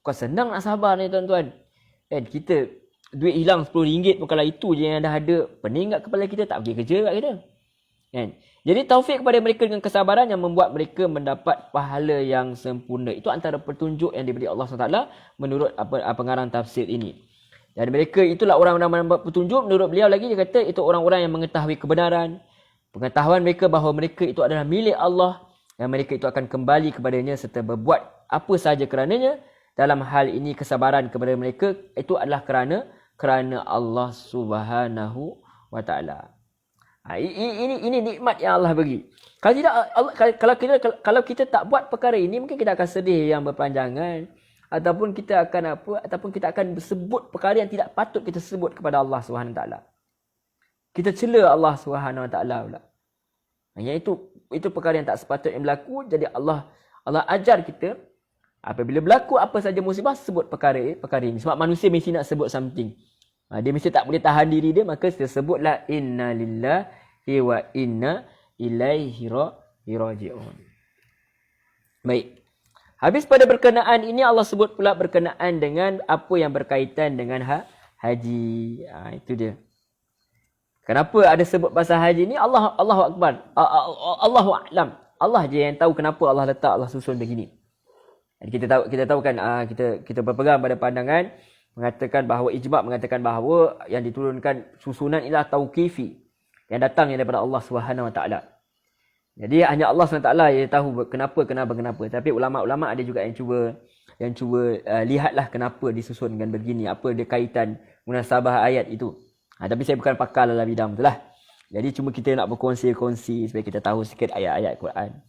Bukan senang nak sabar ni tuan-tuan. Kan kita duit hilang RM10 pun kalau itu je yang dah ada, pening kat kepala kita, tak pergi kerja kat kita. Kan? Jadi taufik kepada mereka dengan kesabaran yang membuat mereka mendapat pahala yang sempurna. Itu antara petunjuk yang diberi Allah SWT menurut pengarang tafsir ini. Dan mereka itulah orang-orang yang mendapat petunjuk. Menurut beliau lagi dia kata itu orang-orang yang mengetahui kebenaran. Pengetahuan mereka bahawa mereka itu adalah milik Allah. Dan mereka itu akan kembali kepadanya serta berbuat apa sahaja kerananya. Dalam hal ini kesabaran kepada mereka itu adalah kerana Allah Subhanahu wa taala. Ini nikmat yang Allah bagi. Kalau tidak kalau kita tak buat perkara ini, mungkin kita akan sedih yang berpanjangan, ataupun kita akan sebut perkara yang tidak patut kita sebut kepada Allah Subhanahu Wa Taala. Kita cela Allah Subhanahu Wa Taala pula. Itu perkara yang tak sepatutnya berlaku. Jadi Allah ajar kita, apabila berlaku apa saja musibah, sebut perkara ini. Sebab manusia mesti nak sebut something. Dia mesti tak boleh tahan diri dia, maka dia sebutlah inna lillahi wa inna ilaihi raji'un. Baik. Habis pada berkenaan ini Allah sebut pula berkenaan dengan apa yang berkaitan dengan haji. Itu dia. Kenapa ada sebut pasal haji ni? Allahu Akbar. Allahu A'lam. Allah je yang tahu kenapa Allah letak, Allah susun begini. Kita tahu kan, kita berpegang pada pandangan mengatakan bahawa ijma' mengatakan bahawa yang diturunkan susunan ialah tauqifi, yang datangnya daripada Allah Subhanahu Wa Taala. Jadi hanya Allah SWT yang tahu kenapa. Tapi ulama-ulama ada juga yang cuba lihatlah kenapa disusunkan begini, apa dia kaitan munasabah ayat itu. Tapi saya bukan pakar dalam bidang itulah. Jadi cuma kita nak berkongsi supaya kita tahu sikit ayat-ayat Quran.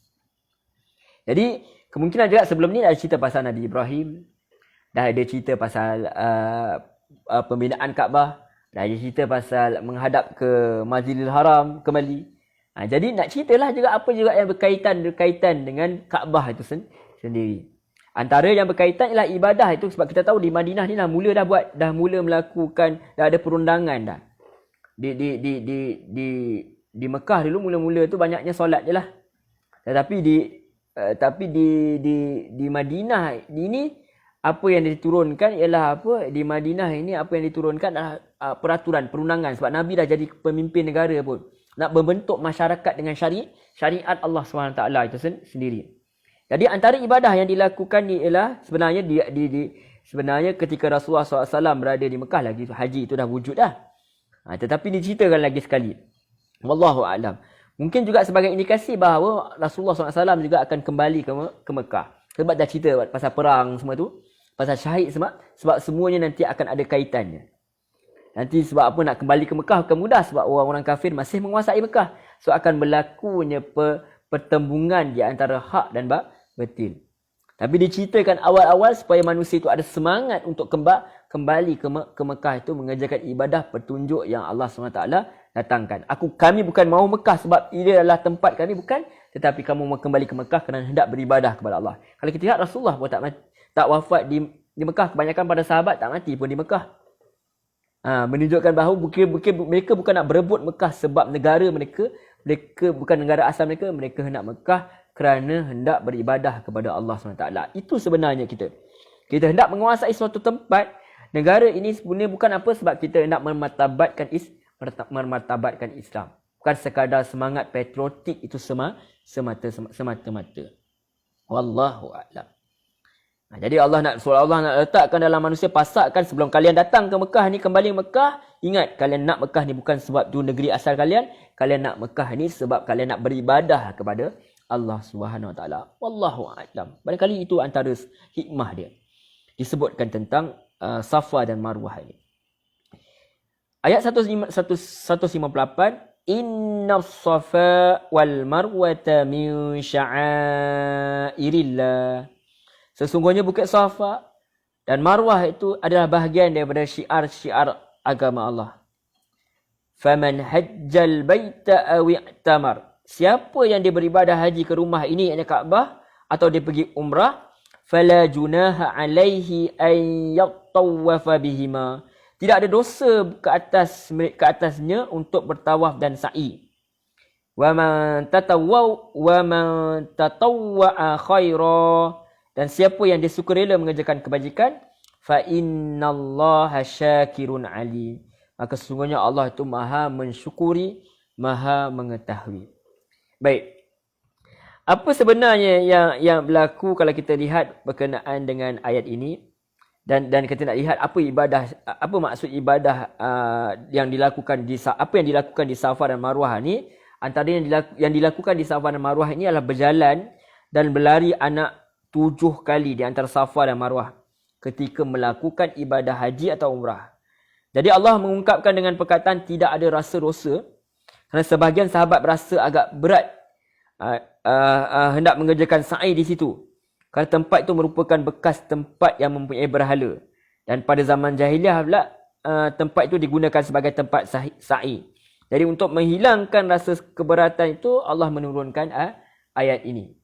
Jadi kemungkinan juga sebelum ni ada cerita pasal Nabi Ibrahim, dah ada cerita pasal pembinaan Kaabah, dah ada cerita pasal menghadap ke Masjidil Haram kembali. Jadi nak ceritalah juga apa juga yang berkaitan dengan Kaabah itu sendiri. Antara yang berkaitan ialah ibadah itu, sebab kita tahu di Madinah ni dah mula melakukan, dah ada perundangan dah. Di Mekah dulu mula-mula tu banyaknya solat je lah. Tapi di Madinah ini apa yang diturunkan ialah apa? Di Madinah ini apa yang diturunkan adalah peraturan perundangan, sebab Nabi dah jadi pemimpin negara pun. Nak membentuk masyarakat dengan syariat Allah SWT itu sendiri. Jadi antara ibadah yang dilakukan ni ialah sebenarnya sebenarnya ketika Rasulullah SAW berada di Mekah lagi, haji itu dah wujud dah. Tetapi diceritakan lagi sekali. Wallahu a'lam. Mungkin juga sebagai indikasi bahawa Rasulullah SAW juga akan kembali ke Mekah. Sebab dah cerita pasal perang semua tu, pasal syahid sebab semuanya nanti akan ada kaitannya. Nanti sebab apa nak kembali ke Mekah bukan mudah, sebab orang-orang kafir masih menguasai Mekah. So akan berlakunya pertembungan di antara hak dan batil. Tapi diceritakan awal-awal supaya manusia itu ada semangat untuk kembali ke Mekah itu mengerjakan ibadah petunjuk yang Allah SWT datangkan. Kami bukan mahu Mekah sebab ia adalah tempat kami, bukan. Tetapi kamu mau kembali ke Mekah kerana hendak beribadah kepada Allah. Kalau kita lihat Rasulullah pun tak wafat di Mekah. Kebanyakan pada sahabat tak mati pun di Mekah. Menunjukkan bahawa mereka bukan nak berebut Mekah sebab negara mereka bukan negara asal mereka hendak Mekah kerana hendak beribadah kepada Allah SWT. Itu sebenarnya kita hendak menguasai suatu tempat. Negara ini sebenarnya bukan apa, sebab kita hendak memartabatkan Islam. Bukan sekadar semangat patriotik itu semata-mata. Wallahu a'lam. Jadi Allah nak letakkan dalam manusia, pasakkan sebelum kalian datang ke Mekah ni, kembali Mekah, ingat kalian nak Mekah ni bukan sebab tu negeri asal kalian nak Mekah ni sebab kalian nak beribadah kepada Allah Subhanahu Wa Taala. Wallahu a'lam. Barangkali itu antara hikmah dia. Disebutkan tentang Safa dan Marwah ini. Ayat 158, Inna Safa wal Marwata min sya'airillah. Sesungguhnya Bukit Safa dan Marwah itu adalah bahagian daripada syiar-syiar agama Allah. Faman hajjal baita aw i'tamar. Siapa yang dia beribadah haji ke rumah ini, iaitu Kaabah, atau dia pergi umrah, fala junaha alaihi ay yatawafa bihima. Tidak ada dosa ke atasnya untuk bertawaf dan sa'i. Wa man tatawwa khaira. Dan siapa yang dia sukarela mengerjakan kebajikan, fa innallaha syakirun alim. Maka sesungguhnya Allah itu maha mensyukuri, maha mengetahui. Baik. Apa sebenarnya yang berlaku kalau kita lihat berkenaan dengan ayat ini, dan kita nak lihat apa maksud ibadah yang dilakukan di Safa dan Marwah ni. Antara yang dilakukan di Safa dan Marwah ini adalah berjalan dan berlari anak 7 kali di antara Safa dan Marwah ketika melakukan ibadah haji atau umrah. Jadi Allah mengungkapkan dengan perkataan tidak ada rasa dosa. Kerana sebahagian sahabat berasa agak berat hendak mengerjakan sa'i di situ. Kerana tempat itu merupakan bekas tempat yang mempunyai berhala. Dan pada zaman jahiliah pula, tempat itu digunakan sebagai tempat sa'i. Jadi untuk menghilangkan rasa keberatan itu, Allah menurunkan ayat ini.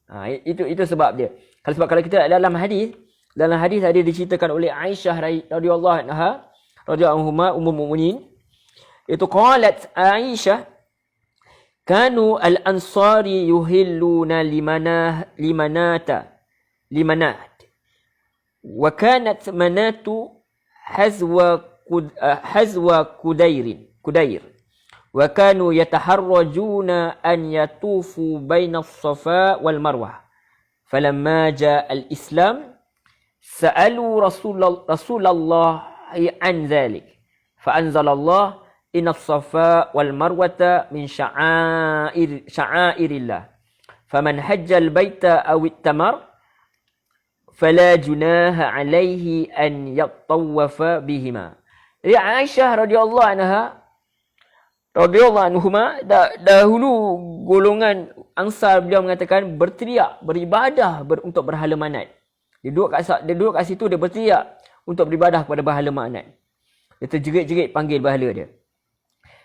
Itu sebab dia. Kalau kita dalam hadis ada diceritakan oleh Aisyah radhiyallahu anha, radhiyallahu anha, ummul mukminin, itu qalat Aisyah, kanu al-ansari yuhilluna limanat wa kanat manatu hazwa kudair wa kanu yataharrajuna an yatufu baina as-safa wal marwah falamma jaa al-islam sa'alu rasulullah an dhalik fa anzalallah inna as-safa wal marwata min sya'airillah faman hajja al-baita aw ittamar fala junaha alaihi an yattawafa bihima. Jadi Aisyah radhiyallahu anhuma dahulu golongan Ansar, beliau mengatakan berteriak beribadah untuk berhala manat. Dia duduk kat situ, dia berteriak untuk beribadah kepada berhala manat. Dia terjerit-jerit panggil berhala dia.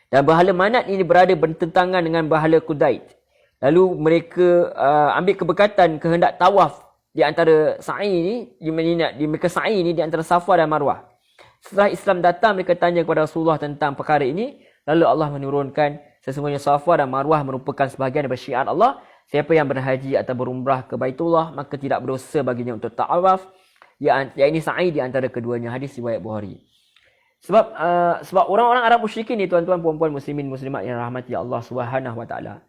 Dan berhala manat ini berada bertentangan dengan berhala Kudait. Lalu mereka ambil keberkatan kehendak tawaf di antara sa'i ni, mereka sa'i ni di antara Safa dan Marwah. Setelah Islam datang, mereka tanya kepada Rasulullah tentang perkara ini. Lalu Allah menurunkan, sesungguhnya Safa dan Marwah merupakan sebahagian daripada syiar Allah. Siapa yang berhaji atau berumrah ke Baitullah, maka tidak berdosa baginya untuk ta'awaf. Yang ini sa'i di antara keduanya. Hadis riwayat Bukhari. Sebab orang-orang Arab musyrikin ni, tuan-tuan, puan-puan, muslimin, muslimat yang rahmati Allah Subhanahu wa taala.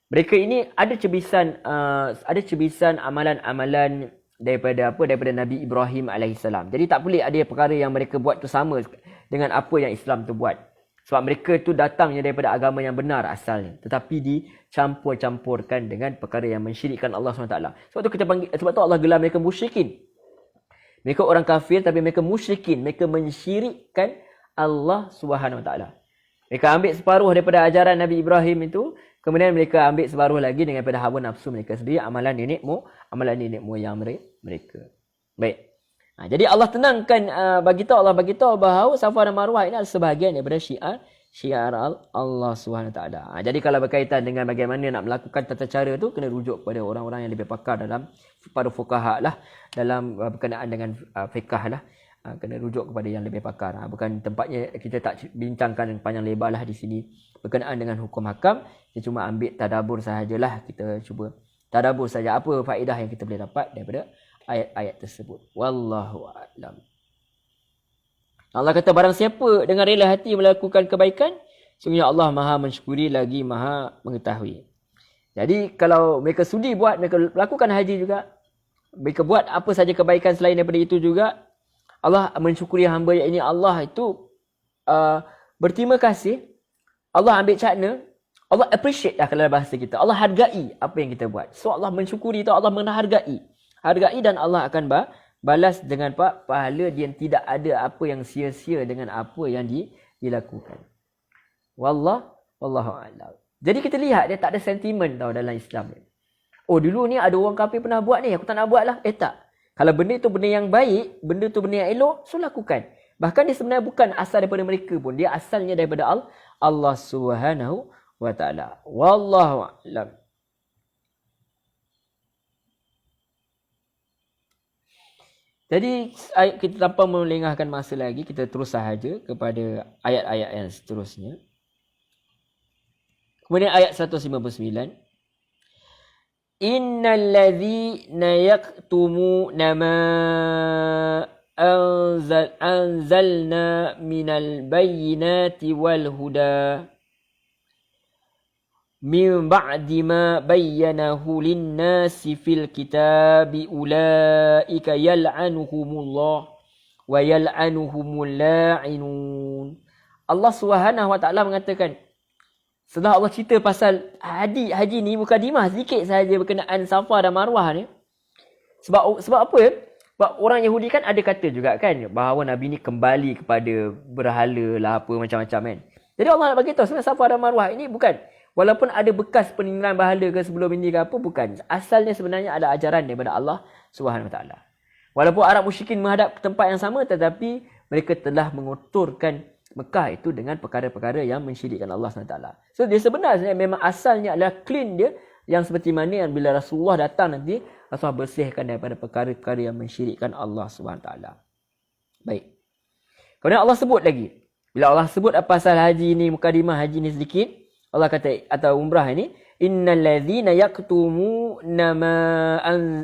Mereka ini ada cebisan amalan-amalan daripada Nabi Ibrahim alaihissalam. Jadi tak boleh ada perkara yang mereka buat tu sama dengan apa yang Islam tu buat. Sebab mereka tu datangnya daripada agama yang benar asalnya, tetapi dicampur-campurkan dengan perkara yang mensyirikkan Allah SWT. Sebab tu Allah gelar mereka musyrikin. Mereka orang kafir tapi mereka musyrikin, mereka mensyirikkan Allah SWT. Mereka ambil separuh daripada ajaran Nabi Ibrahim itu, kemudian mereka ambil separuh lagi daripada hawa nafsu mereka sendiri, amalan nenek moyang mereka. Baik. Jadi Allah tenangkan, Allah bagi tahu bahawa Safa dan Marwah ini adalah sebahagian daripada syiar Allah SWT. Jadi kalau berkaitan dengan bagaimana nak melakukan tata cara tu, kena rujuk kepada orang-orang yang lebih pakar para fuqaha lah, dalam berkenaan dengan fiqh lah. Kena rujuk kepada yang lebih pakar. Bukan tempatnya, kita tak bincangkan panjang lebar lah di sini berkenaan dengan hukum hakam. Kita cuma ambil tadabbur sahajalah. Kita cuba tadabbur saja apa faedah yang kita boleh dapat daripada ayat-ayat tersebut. Wallahu a'lam. Allah kata, barang siapa dengan rela hati melakukan kebaikan, sungguhnya Allah Maha mensyukuri lagi Maha mengetahui. Jadi kalau mereka sudi buat, mereka lakukan haji juga, mereka buat apa saja kebaikan selain daripada itu juga, Allah mensyukuri hamba yang ini. Allah itu berterima kasih. Allah ambil cakna. Allah appreciate lah kalau bahasa kita. Allah hargai apa yang kita buat. So Allah mensyukuri itu, Allah menghargai. Hargai dan Allah akan balas dengan pahala yang tidak ada apa yang sia-sia dengan apa yang dilakukan. Wallahu a'lam. Jadi kita lihat dia tak ada sentimen tau dalam Islam ni. Oh dulu ni ada orang kafir pernah buat ni, aku tak nak buat lah. Tak. Kalau benda tu benda yang baik, benda tu benda yang elok, so lakukan. Bahkan dia sebenarnya bukan asal daripada mereka pun. Dia asalnya daripada Allah Subhanahu wa taala. Wallahu a'lam. Jadi kita tanpa melengahkan masa lagi, kita terus sahaja kepada ayat-ayat yang seterusnya. Kemudian ayat 159. Innal ladzina yaktumuna ma anzalna minal bayyinati wal huda min ba'di ma bayyanahu lin-nasi fil kitabi ulaika yal'anuhumullah wa yal'anuhumul la'inun. Allah Subhanahu wa taala mengatakan, setelah Allah cerita pasal haji ni mukadimah sedikit sahaja berkenaan Safa dan Marwah ni. Sebab apa ya? Sebab orang Yahudi kan ada kata juga kan bahawa Nabi ni kembali kepada berhala lah apa macam-macam kan. Jadi Allah nak bagi tahu sebenarnya Safa dan Marwah ini bukan, walaupun ada bekas peninggalan berhala ke sebelum ini ke apa, bukan. Asalnya sebenarnya ada ajaran daripada Allah Subhanahu Wa Taala. Walaupun Arab musyrikin menghadap ke tempat yang sama, tetapi mereka telah mengotorkan Mekah itu dengan perkara-perkara yang mensyirikkan Allah SWT. So dia sebenarnya memang asalnya adalah clean dia, yang seperti mana yang bila Rasulullah datang nanti, Rasulullah bersihkan daripada perkara-perkara yang mensyirikkan Allah SWT. Baik. Kemudian Allah sebut lagi. Bila Allah sebut apa pasal haji ni, mukadimah haji ni sedikit, Allah kata, atau umrah ini, innal ladzina yaktumuna ma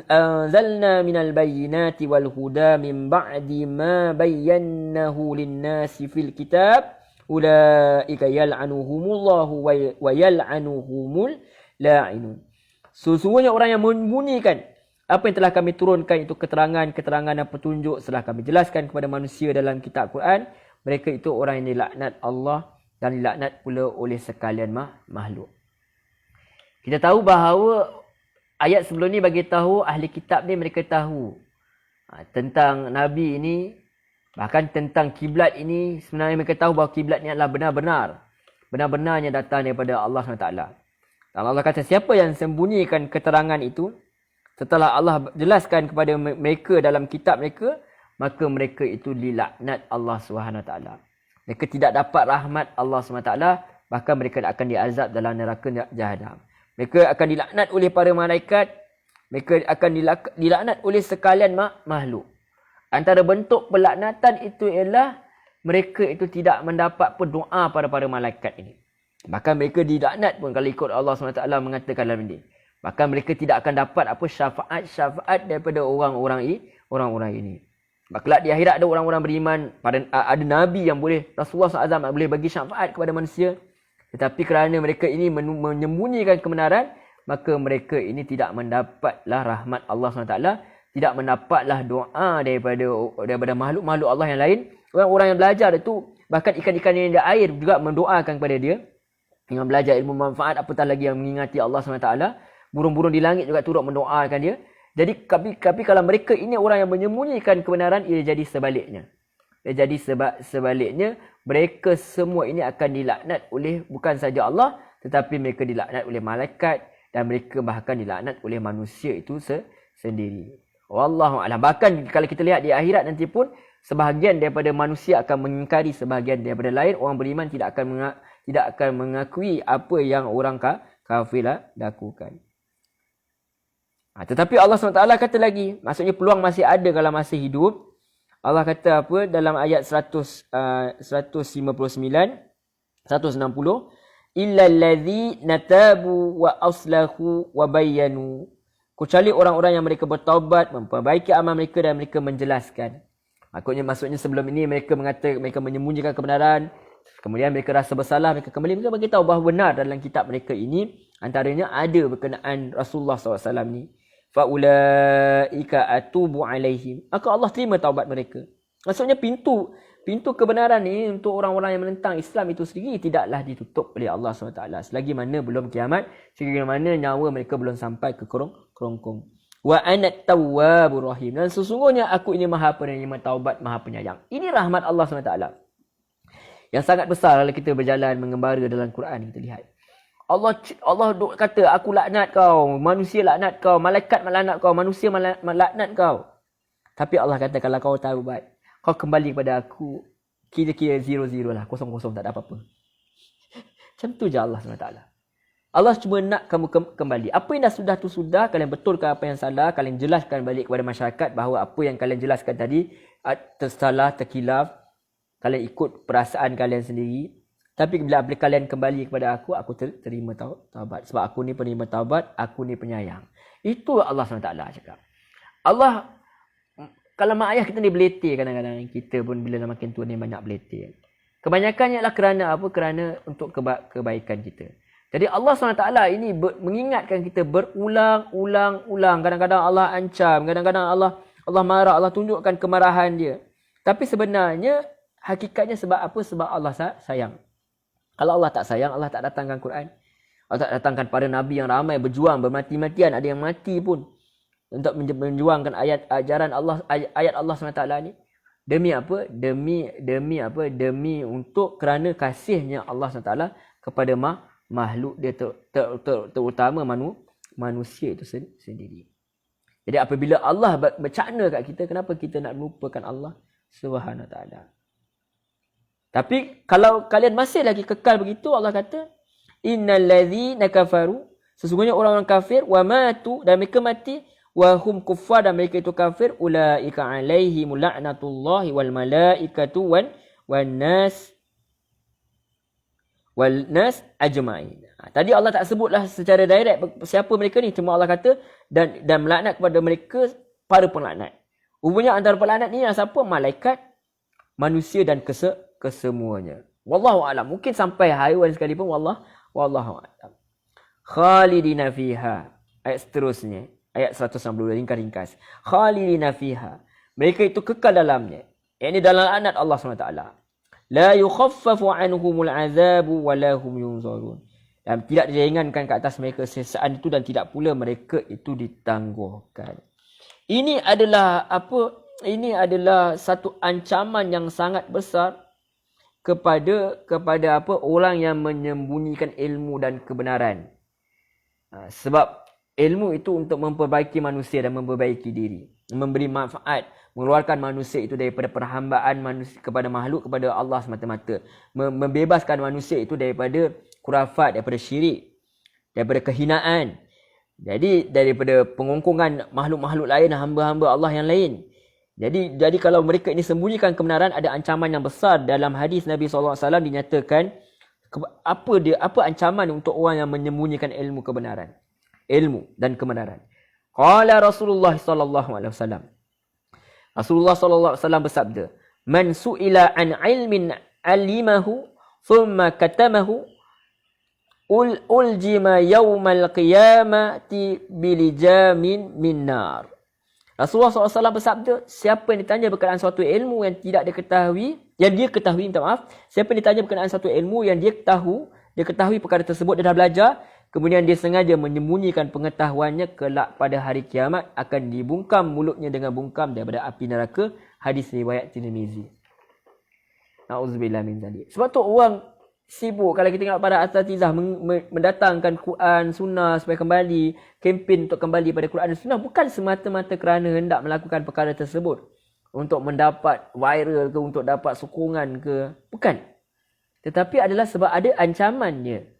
anzalna minal bayyinati wal huda min ba'di ma bayyanahu lin-nasi fil kitab ulaika yal'anuhumullahu wa yal'anuhumul la'inun. Sesungguhnya orang yang menyembunyikan apa yang telah kami turunkan itu keterangan-keterangan dan petunjuk setelah kami jelaskan kepada manusia dalam kitab Quran, mereka itu orang yang dilaknat Allah dan dilaknat pula oleh sekalian makhluk. Kita tahu bahawa ayat sebelum ni bagi tahu ahli kitab ni mereka tahu tentang Nabi ini, bahkan tentang kiblat ini. Sebenarnya mereka tahu bahawa kiblat ni adalah benar-benarnya datang daripada Allah SWT. Dan Allah kata siapa yang sembunyikan keterangan itu setelah Allah jelaskan kepada mereka dalam kitab mereka, maka mereka itu dilaknat Allah SWT. Mereka tidak dapat rahmat Allah SWT, bahkan mereka akan diazab dalam neraka Jahannam. Mereka akan dilaknat oleh para malaikat. Mereka akan dilaknat oleh sekalian makhluk. Antara bentuk pelaknatan itu ialah mereka itu tidak mendapat doa pada para malaikat ini. Bahkan mereka dilaknat pun kalau ikut Allah SWT mengatakan dalam ini. Bahkan mereka tidak akan dapat syafaat daripada orang-orang ini. Kelak di akhirat ada orang-orang beriman, ada Nabi yang boleh, Rasulullah SAW boleh bagi syafaat kepada manusia. Tetapi kerana mereka ini menyembunyikan kebenaran, maka mereka ini tidak mendapatlah rahmat Allah SWT, tidak mendapatlah doa daripada makhluk-makhluk Allah yang lain. Orang-orang yang belajar itu, bahkan ikan-ikan yang di air juga mendoakan kepada dia. Dengan belajar ilmu manfaat, apatah lagi yang mengingati Allah SWT. Burung-burung di langit juga turut mendoakan dia. Jadi tapi kalau mereka ini orang yang menyembunyikan kebenaran, ia jadi sebaliknya. Sebaliknya, mereka semua ini akan dilaknat oleh bukan saja Allah, tetapi mereka dilaknat oleh malaikat dan mereka bahkan dilaknat oleh manusia itu sendiri. Wallahu a'lam. Bahkan kalau kita lihat di akhirat nanti pun, sebahagian daripada manusia akan mengingkari sebahagian daripada lain. Orang beriman tidak akan mengakui apa yang orang kafir lakukan. Tetapi Allah SWT kata lagi, maksudnya peluang masih ada kalau masih hidup. Allah kata apa dalam ayat 159, 160, illal ladzi natabu wa aslahu wa bayyanu, kecuali orang-orang yang mereka bertaubat, memperbaiki amal mereka dan mereka menjelaskan. Maksudnya sebelum ini mereka menyembunyikan kebenaran, kemudian mereka rasa bersalah, mereka kembali mereka beritahu bahawa benar dalam kitab mereka ini antaranya ada berkenaan Rasulullah SAW ni. Faulaika atubu alaihim, maka Allah terima taubat mereka. Maksudnya pintu kebenaran ni untuk orang-orang yang menentang Islam itu sendiri tidaklah ditutup oleh Allah SWT selagi mana belum kiamat, selagi mana nyawa mereka belum sampai ke kerongkong. Wa anat tawwabur rahim, dan sesungguhnya aku ini maha penerima taubat, maha penyayang. Ini rahmat Allah SWT yang sangat besar kalau kita berjalan mengembara dalam Quran. Kita lihat Allah kata aku laknat kau, manusia laknat kau, malaikat melaknat kau, manusia melaknat kau. Tapi Allah kata kalau kau taubat, kau kembali kepada aku, kira-kira 0-0 lah, 0-0, tak ada apa-apa. Macam tu je Allah SWT. Allah cuma nak kamu kembali. Apa yang dah sudah tu sudah, kalian betulkan apa yang salah, kalian jelaskan balik kepada masyarakat bahawa apa yang kalian jelaskan tadi tersalah, terkilaf, kalian ikut perasaan kalian sendiri. Tapi bila kalian kembali kepada aku terima taubat. Sebab aku ni penerima taubat, aku ni penyayang. Itu Allah SWT cakap. Allah, kalau mak ayah kita ni beletir kadang-kadang, kita pun bila dah makin tua ni banyak beletir. Kebanyakannya adalah kerana apa? Kerana untuk kebaikan kita. Jadi Allah SWT ini mengingatkan kita berulang-ulang. Kadang-kadang Allah ancam, kadang-kadang Allah marah, Allah tunjukkan kemarahan dia. Tapi sebenarnya, hakikatnya sebab apa? Sebab Allah sayang. Kalau Allah tak sayang, Allah tak datangkan Quran. Allah tak datangkan para Nabi yang ramai berjuang, bermati-matian. Ada yang mati pun. untuk menjuangkan ayat ajaran Allah, ayat Allah SWT ni. Demi apa? Demi apa? Demi untuk kerana kasihnya Allah SWT kepada makhluk dia terutama manusia itu sendiri. Jadi apabila Allah bercakna kat kita, kenapa kita nak melupakan Allah Subhanahu Taala? Tapi kalau kalian masih lagi kekal begitu, Allah kata, innal ladzina kafaru, sesungguhnya orang-orang kafir, wa matu, dan mereka mati, wa hum kuffar, dan mereka itu kafir, ulaika alaihim la'natullahi wal malaikatu wan nas ajma'in. Tadi Allah tak sebutlah secara direct siapa mereka ni, cuma Allah kata dan melaknat kepada mereka para pelaknat. Rupanya antara pelaknat ni yang siapa? Malaikat, manusia dan kesemuanya. Wallahu a'lam. Mungkin sampai haiwan sekalipun, wallahu a'lam. Khalidina fiha. Ayat seterusnya, ayat 162, ringkas. Khalidina fiha. Mereka itu kekal dalamnya. Ini dalam laknat Allah SWT. La yukhaffafu anhumul azabu wa lahum yunzarun. Dan tidak diringankan ke atas mereka siksaan itu, dan tidak pula mereka itu ditangguhkan. Ini adalah apa? Ini adalah satu ancaman yang sangat besar kepada apa? Orang yang menyembunyikan ilmu dan kebenaran. Sebab ilmu itu untuk memperbaiki manusia dan memperbaiki diri, memberi manfaat, mengeluarkan manusia itu daripada perhambaan manusia kepada makhluk, kepada Allah semata-mata, membebaskan manusia itu daripada khurafat, daripada syirik, daripada kehinaan, jadi daripada pengongkongan makhluk-makhluk lain, hamba-hamba Allah yang lain. Jadi kalau mereka ini sembunyikan kebenaran, ada ancaman yang besar. Dalam hadis Nabi SAW dinyatakan apa ancaman untuk orang yang menyembunyikan ilmu kebenaran, ilmu dan kebenaran. Qala Rasulullah SAW. Rasulullah SAW bersabda, man su'ila an ilmin alimahu thumma katamahu uljima yawmal qiyamati bilijamin min nar. Rasulullah SAW bersabda, siapa yang ditanya berkenaan suatu ilmu yang tidak diketahui, yang dia ketahui, siapa yang ditanya berkenaan suatu ilmu yang dia ketahui perkara tersebut, dia dah belajar, kemudian dia sengaja menyembunyikan pengetahuannya, kelak pada hari kiamat akan dibungkam mulutnya dengan bungkam daripada api neraka. Hadis riwayat Tirmizi. Nauzubillah min zalik. Sebab tu orang sibuk, kalau kita tengok para asatizah mendatangkan Quran, Sunnah supaya kembali, kempen untuk kembali pada Quran dan Sunnah, bukan semata-mata kerana hendak melakukan perkara tersebut untuk mendapat viral ke, untuk dapat sokongan ke, bukan. Tetapi adalah sebab ada ancamannya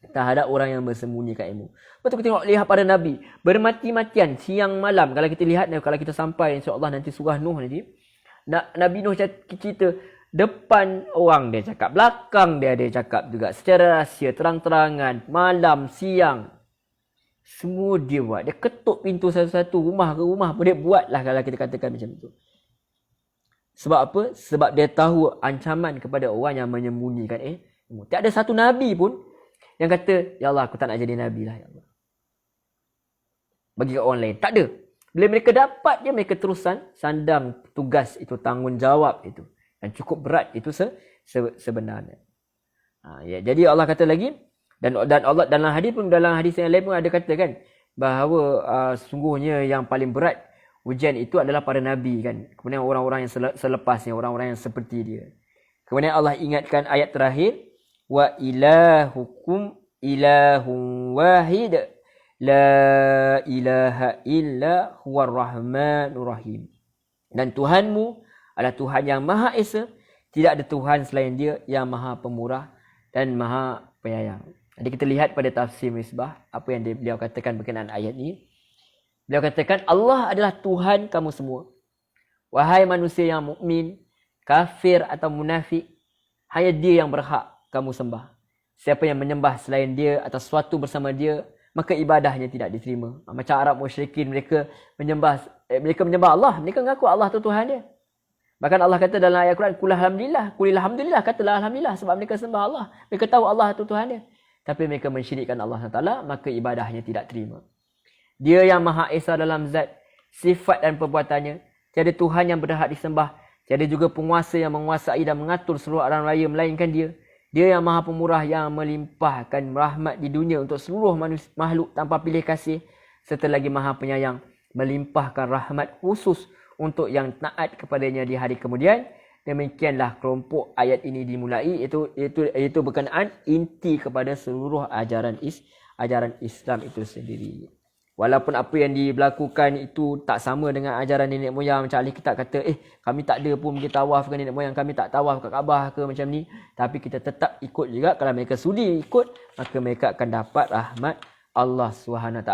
terhadap orang yang bersembunyikan ilmu. Betul kita lihat para Nabi bermati-matian siang malam. Kalau kita lihat, kalau kita sampai insya-Allah nanti surah Nuh nanti, Nabi Nuh cerita, depan orang dia cakap, belakang dia cakap juga, secara rahsia, terang-terangan, malam, siang, semua dia buat. Dia ketuk pintu satu-satu, rumah ke rumah pun dia buatlah, kalau kita katakan macam tu. Sebab apa? Sebab dia tahu ancaman kepada orang yang menyembunyikan ilmu. Tak ada satu Nabi pun yang kata, ya Allah, aku tak nak jadi Nabi lah, ya Allah, bagi kat orang lain. Tak ada. Bila mereka dapat dia, mereka terusan sandang tugas itu, tanggungjawab itu. Dan cukup berat itu sebenarnya. Ya, jadi Allah kata lagi, dan Allah dalam hadis yang lain pun ada kata kan, bahawa sungguhnya yang paling berat ujian itu adalah para Nabi kan. Kemudian orang-orang yang selepasnya, orang-orang yang seperti dia. Kemudian Allah ingatkan ayat terakhir, wa ilahukum ilahun wahid la ilaha illa huwar rahmanur rahim. Dan Tuhanmu adalah Tuhan yang Maha Esa, tidak ada Tuhan selain Dia yang Maha Pemurah dan Maha Penyayang. Jadi kita lihat pada tafsir Misbah apa yang beliau katakan berkenaan ayat ini. Beliau katakan, Allah adalah Tuhan kamu semua. Wahai manusia yang mukmin, kafir atau munafik, hanya Dia yang berhak kamu sembah. Siapa yang menyembah selain Dia atau sesuatu bersama Dia, maka ibadahnya tidak diterima. Macam Arab musyrikin, mereka menyembah Allah, mereka mengaku Allah itu Tuhan dia. Bahkan Allah kata dalam ayat Quran, Qul alhamdulillah, katalah alhamdulillah, sebab mereka sembah Allah. Mereka tahu Allah itu Tuhan dia. Tapi mereka mensyirikkan Allah SWT, maka ibadahnya tidak terima. Dia yang Maha Esa dalam zat, sifat dan perbuatannya. Tiada Tuhan yang berhak disembah. Tiada juga penguasa yang menguasai dan mengatur seluruh alam raya melainkan Dia. Dia yang Maha Pemurah yang melimpahkan rahmat di dunia untuk seluruh makhluk tanpa pilih kasih. Serta lagi Maha Penyayang, melimpahkan rahmat khusus untuk yang taat kepadanya di hari kemudian. Demikianlah kelompok ayat ini dimulai, iaitu berkenaan inti kepada seluruh ajaran Islam itu sendiri. Walaupun apa yang diberlakukan itu tak sama dengan ajaran nenek moyang, macam ahli kitab kata, kami tak ada pun pergi tawaf ke nenek moyang kami, tak tawaf kat Kaabah ke macam ni. Tapi kita tetap ikut juga. Kalau mereka sudi ikut, maka mereka akan dapat rahmat Allah SWT.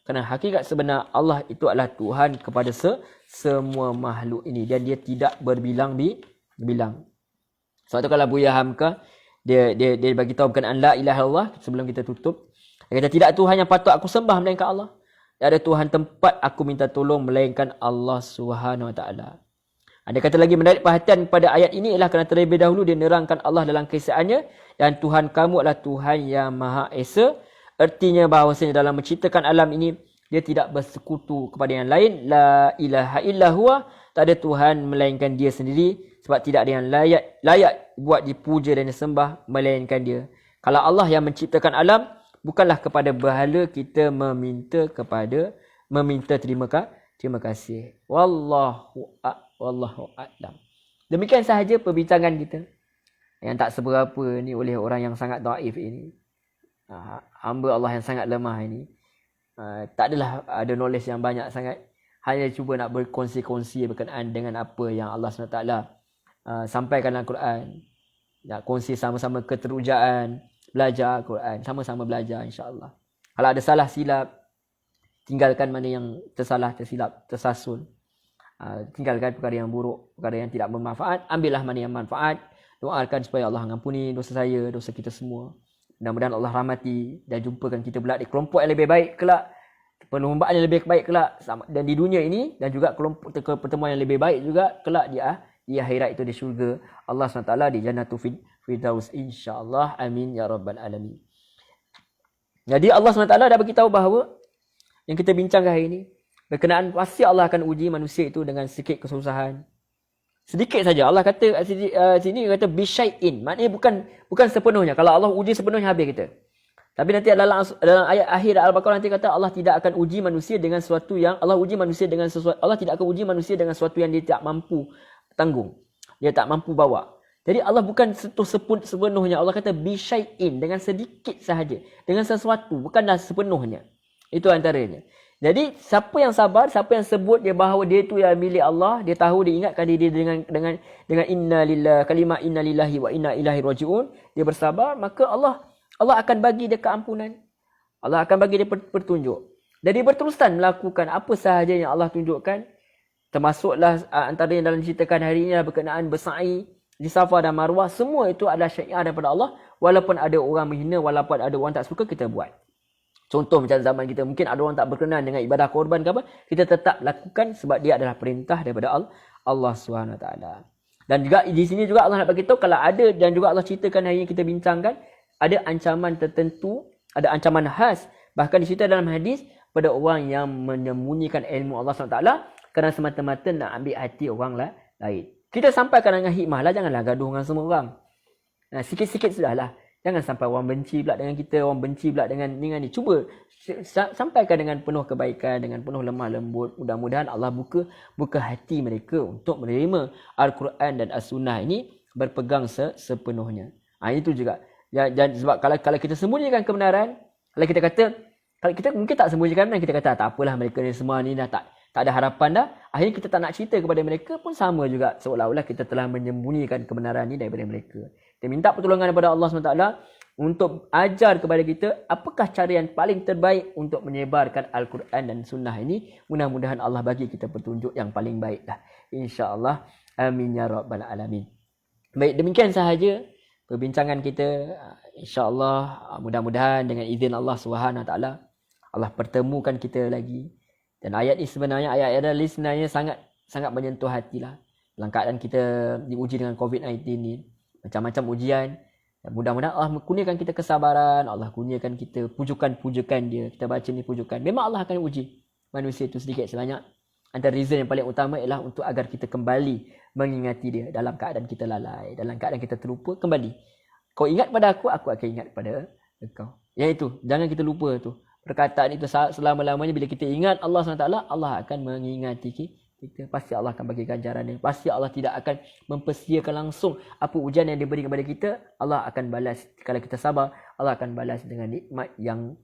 Kerana hakikat sebenar Allah itu adalah Tuhan kepada semua makhluk ini. Dan dia tidak berbilang. Sebab tu kalau Buya Hamka, dia bagi tahu berkenaan la ilaha illallah sebelum kita tutup. Dia kata, tidak Tuhan yang patut aku sembah melainkan Allah. Tak ada Tuhan tempat aku minta tolong melainkan Allah SWT. Dia kata lagi, menarik perhatian pada ayat ini ialah kerana terlebih dahulu dia nerangkan Allah dalam keesaannya dan Tuhan kamu adalah Tuhan yang Maha Esa. Artinya bahawasanya dalam menciptakan alam ini dia tidak bersekutu kepada yang lain. La ilaha illa huwa, tak ada Tuhan melainkan dia sendiri, sebab tidak ada yang layak buat dipuja dan disembah melainkan dia. Kalau Allah yang menciptakan alam, bukanlah kepada berhala kita meminta terima kasih. Wallahu a'lam. Demikian sahaja perbincangan kita yang tak seberapa ni oleh orang yang sangat dhaif ini. Hamba Allah yang sangat lemah ini. Tak adalah ada knowledge yang banyak sangat. Hanya cuba nak berkongsi-kongsi berkenaan dengan apa yang Allah SWT sampaikan dalam Quran. Nak kongsi sama-sama keterujaan, belajar Quran, sama-sama belajar insya-Allah. Kalau ada salah silap, tinggalkan mana yang tersilap, tersasul. Tinggalkan perkara yang buruk, perkara yang tidak bermanfaat, ambillah mana yang manfaat. Doakan supaya Allah mengampuni dosa saya, dosa kita semua. Mudah-mudahan Allah rahmati dan jumpakan kita pula di kelompok yang lebih baik kelak, perlombaan yang lebih baik kelak, dan di dunia ini, dan juga kelompok pertemuan yang lebih baik juga kelak di akhirat itu di syurga Allah SWT, di Jannatul Firdaus insya-Allah. Amin ya rabbal alamin. Jadi Allah SWT dah beritahu bahawa yang kita bincangkan hari ini berkenaan pasti Allah akan uji manusia itu dengan sedikit kesusahan. Sedikit saja. Allah kata sini kata bisyai'in. Maknanya bukan sepenuhnya. Kalau Allah uji sepenuhnya, habis kita. Tapi nanti dalam ayat akhir Al-Baqarah nanti kata Allah tidak akan uji manusia dengan sesuatu yang Allah tidak akan uji manusia dengan sesuatu yang dia tak mampu tanggung. Dia tak mampu bawa. Jadi Allah bukan sepenuhnya. Allah kata bisyai'in, dengan sedikit sahaja. Dengan sesuatu, bukanlah sepenuhnya. Itu antaranya. Jadi siapa yang sabar, siapa yang sebut dia bahawa dia itu yang milik Allah, dia tahu, dia ingatkan diri dengan kalimah inna lillahi wa inna ilaihi raji'un, dia bersabar, maka Allah akan bagi dia keampunan. Allah akan bagi dia petunjuk. Jadi berterusan melakukan apa sahaja yang Allah tunjukkan. Termasuklah antara yang dalam ceritakan hari ini berkenaan bersa'i di Safa dan Marwah. Semua itu adalah syiar daripada Allah. Walaupun ada orang menghina, walaupun ada orang tak suka, kita buat. Contoh macam zaman kita, mungkin ada orang tak berkenan dengan ibadah korban ke apa, kita tetap lakukan sebab dia adalah perintah daripada Allah SWT. Dan juga di sini juga Allah nak bagi tahu, kalau ada, dan juga Allah ceritakan hari ini kita bincangkan, ada ancaman tertentu, ada ancaman khas, bahkan dicerita dalam hadis pada orang yang menyembunyikan ilmu Allah SWT kerana semata-mata nak ambil hati orang lain. Kita sampaikan dengan hikmah lah, janganlah gaduh dengan semua orang. Sikit-sikit sudahlah. Jangan sampai orang benci pula dengan kita, orang benci pula dengan ni. Cuba sampaikan dengan penuh kebaikan, dengan penuh lemah lembut. Mudah-mudahan Allah buka hati mereka untuk menerima Al-Quran dan As-Sunnah ini berpegang sepenuhnya. Itu juga. Dan sebab kalau kita sembunyikan kebenaran, kalau kita kata, kalau kita mungkin tak sembunyikan kebenaran, kita kata tak apalah, mereka ni semua ni dah tak ada harapan dah. Akhirnya kita tak nak cerita kepada mereka pun sama juga. Seolah-olah kita telah menyembunyikan kebenaran ni daripada mereka. Kita minta pertolongan daripada Allah SWT untuk ajar kepada kita apakah cara yang paling terbaik untuk menyebarkan Al-Quran dan Sunnah ini. Mudah-mudahan Allah bagi kita petunjuk yang paling baik lah. InsyaAllah. Amin ya rabbal alamin. Baik, demikian sahaja perbincangan kita. InsyaAllah, mudah-mudahan dengan izin Allah SWT, Allah pertemukan kita lagi. Dan ayat ini sebenarnya, ayat-ayat ini sebenarnya sangat menyentuh hati lah. Dalam keadaan kita diuji dengan COVID-19 ni, macam-macam ujian. Dan mudah-mudahan Allah kurniakan kita kesabaran, Allah kurniakan kita pujukan-pujukan dia. Kita baca ni pujukan. Memang Allah akan uji manusia itu sedikit sebanyak. Antara reason yang paling utama ialah untuk agar kita kembali mengingati dia dalam keadaan kita lalai, dalam keadaan kita terlupa, kembali. Kau ingat pada aku akan ingat pada engkau. Yang itu, jangan kita lupa tu. perkataan itu selama-lamanya. Bila kita ingat Allah SWT, Allah akan mengingati kita. Pasti Allah akan bagi ganjaran dia. Pasti Allah tidak akan mempersiakan langsung apa ujian yang diberi kepada kita. Allah akan balas. Kalau kita sabar, Allah akan balas dengan nikmat yang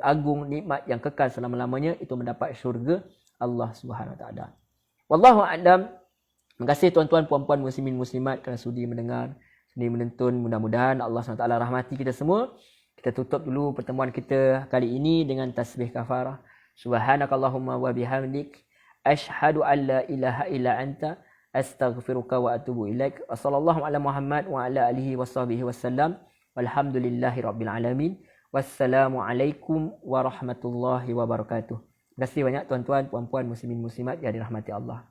agung, nikmat yang kekal selama-lamanya, itu mendapat syurga Allah SWT. Wallahu a'lam. Terima kasih tuan-tuan, puan-puan, muslimin, muslimat kerana sudi mendengar, sudi menonton. Mudah-mudahan Allah SWT rahmati kita semua. Kita tutup dulu pertemuan kita kali ini dengan tasbih kafarah. Subhanakallahumma wa bihamdik, asyhadu an la ilaha illa anta, astaghfiruka wa atubu ilaik. Wassallallahu ala Muhammad wa ala alihi washabihi wasallam. Walhamdulillahi rabbil alamin. Wassalamualaikum warahmatullahi wabarakatuh. Terima kasih banyak tuan-tuan, puan-puan, muslimin, muslimat yang dirahmati Allah.